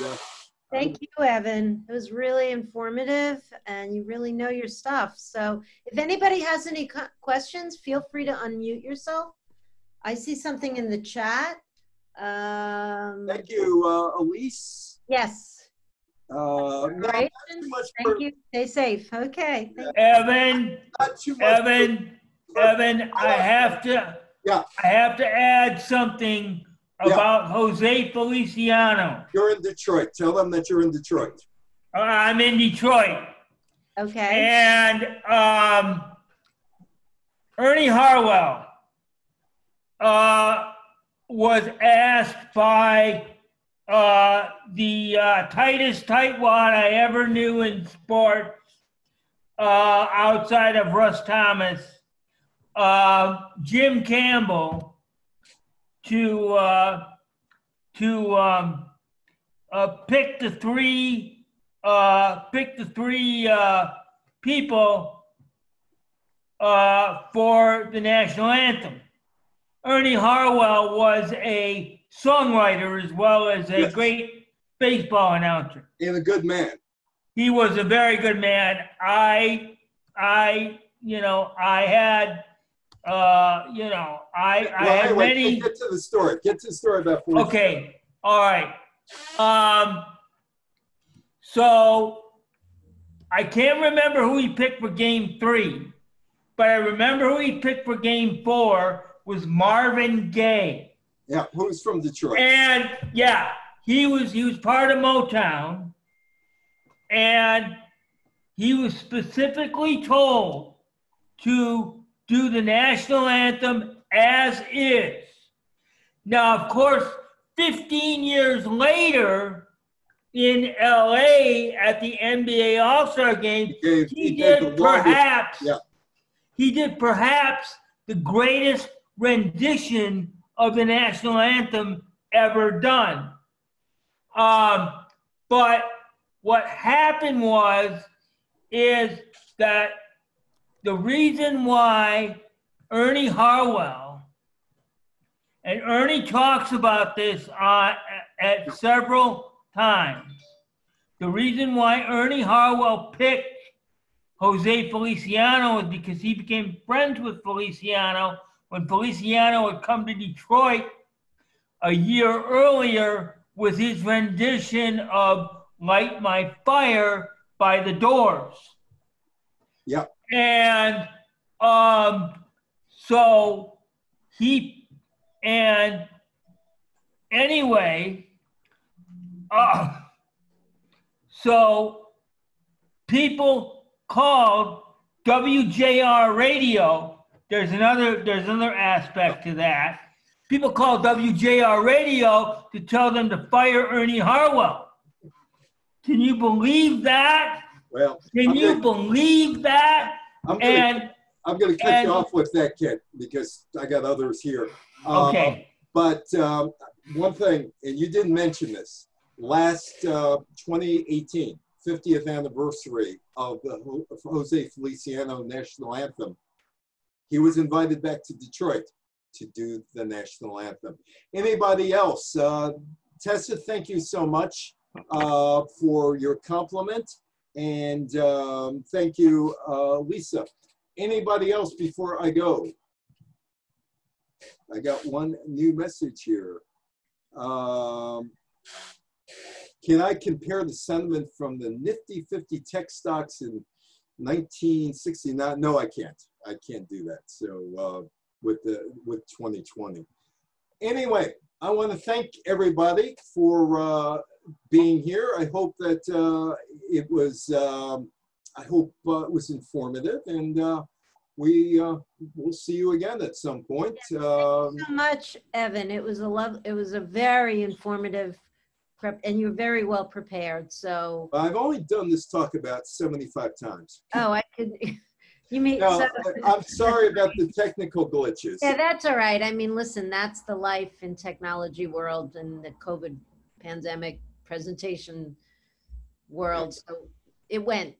thank you, Evan. It was really informative, and you really know your stuff. So if anybody has any questions, feel free to unmute yourself. I see something in the chat. Thank you, Elise. Yes. Not too much. Thank you. Stay safe. Okay. Evan, Not too much. Evan, I have to add something about Jose Feliciano. You're in Detroit. Tell them that you're in Detroit. I'm in Detroit. Okay. And Ernie Harwell was asked by the tightest tightwad I ever knew in sports, outside of Russ Thomas, Jim Campbell, to pick the three people for the national anthem. Ernie Harwell was a songwriter as well as a great baseball announcer. And a good man. He was a very good man. I had many. Get to the story. Get to the story about Feliciano. Okay. All right. So I can't remember who he picked for game 3, but I remember who he picked for game 4 was Marvin Gaye. Yeah, who's from Detroit. And yeah, he was part of Motown, and he was specifically told to do the national anthem as is. Now, of course, 15 years later in LA at the NBA All-Star game, he did perhaps the greatest rendition of the national anthem ever done. But what happened is that the reason why Ernie Harwell, and Ernie talks about this at several times, the reason why Ernie Harwell picked Jose Feliciano is because he became friends with Feliciano when Feliciano had come to Detroit a year earlier with his rendition of Light My Fire by the Doors. Yeah. And so people called WJR radio. There's another aspect to that. People call WJR radio to tell them to fire Ernie Harwell. Can you believe that? Well, believe that? I'm going to cut you off with that, Kit, because I got others here. Okay. But one thing, and you didn't mention this, last 2018, 50th anniversary of the Jose Feliciano national anthem, he was invited back to Detroit to do the national anthem. Anybody else? Tessa, thank you so much for your compliment. And thank you, Lisa. Anybody else before I go? I got one new message here. Can I compare the sentiment from the Nifty 50 tech stocks in 1969? No, I can't. I can't do that. So with 2020. Anyway, I want to thank everybody for being here. I hope that it was informative, and we'll see you again at some point. Thank you so much, Evan. It was a very informative prep, and you're very well prepared. So I've only done this talk about 75 times. oh, I could. You mean? No, So, I'm sorry about the technical glitches. yeah, that's all right. I mean, listen, that's the life in technology world and the COVID pandemic presentation world. So it went.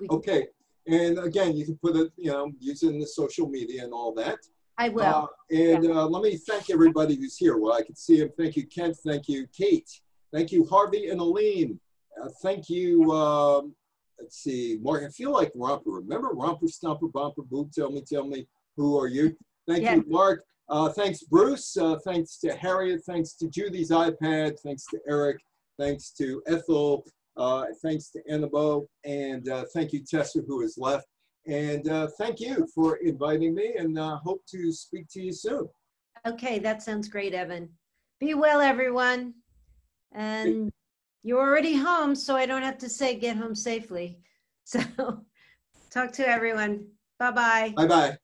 Okay, and again, you can put it, using the social media and all that. I will. Let me thank everybody who's here. Well, I can see him. Thank you, Kent. Thank you, Kate. Thank you, Harvey and Aline. Thank you, let's see, Mark. I feel like Romper. Remember Romper, Stomper, Bumper, Boo? Tell me, who are you? Thank you, Mark. Thanks, Bruce. Thanks to Harriet. Thanks to Judy's iPad. Thanks to Eric. Thanks to Ethel. Thanks to Annabo. And thank you, Tessa, who is left. And thank you for inviting me, and hope to speak to you soon. Okay, that sounds great, Evan. Be well, everyone. And you're already home, so I don't have to say get home safely. So talk to everyone. Bye-bye. Bye-bye.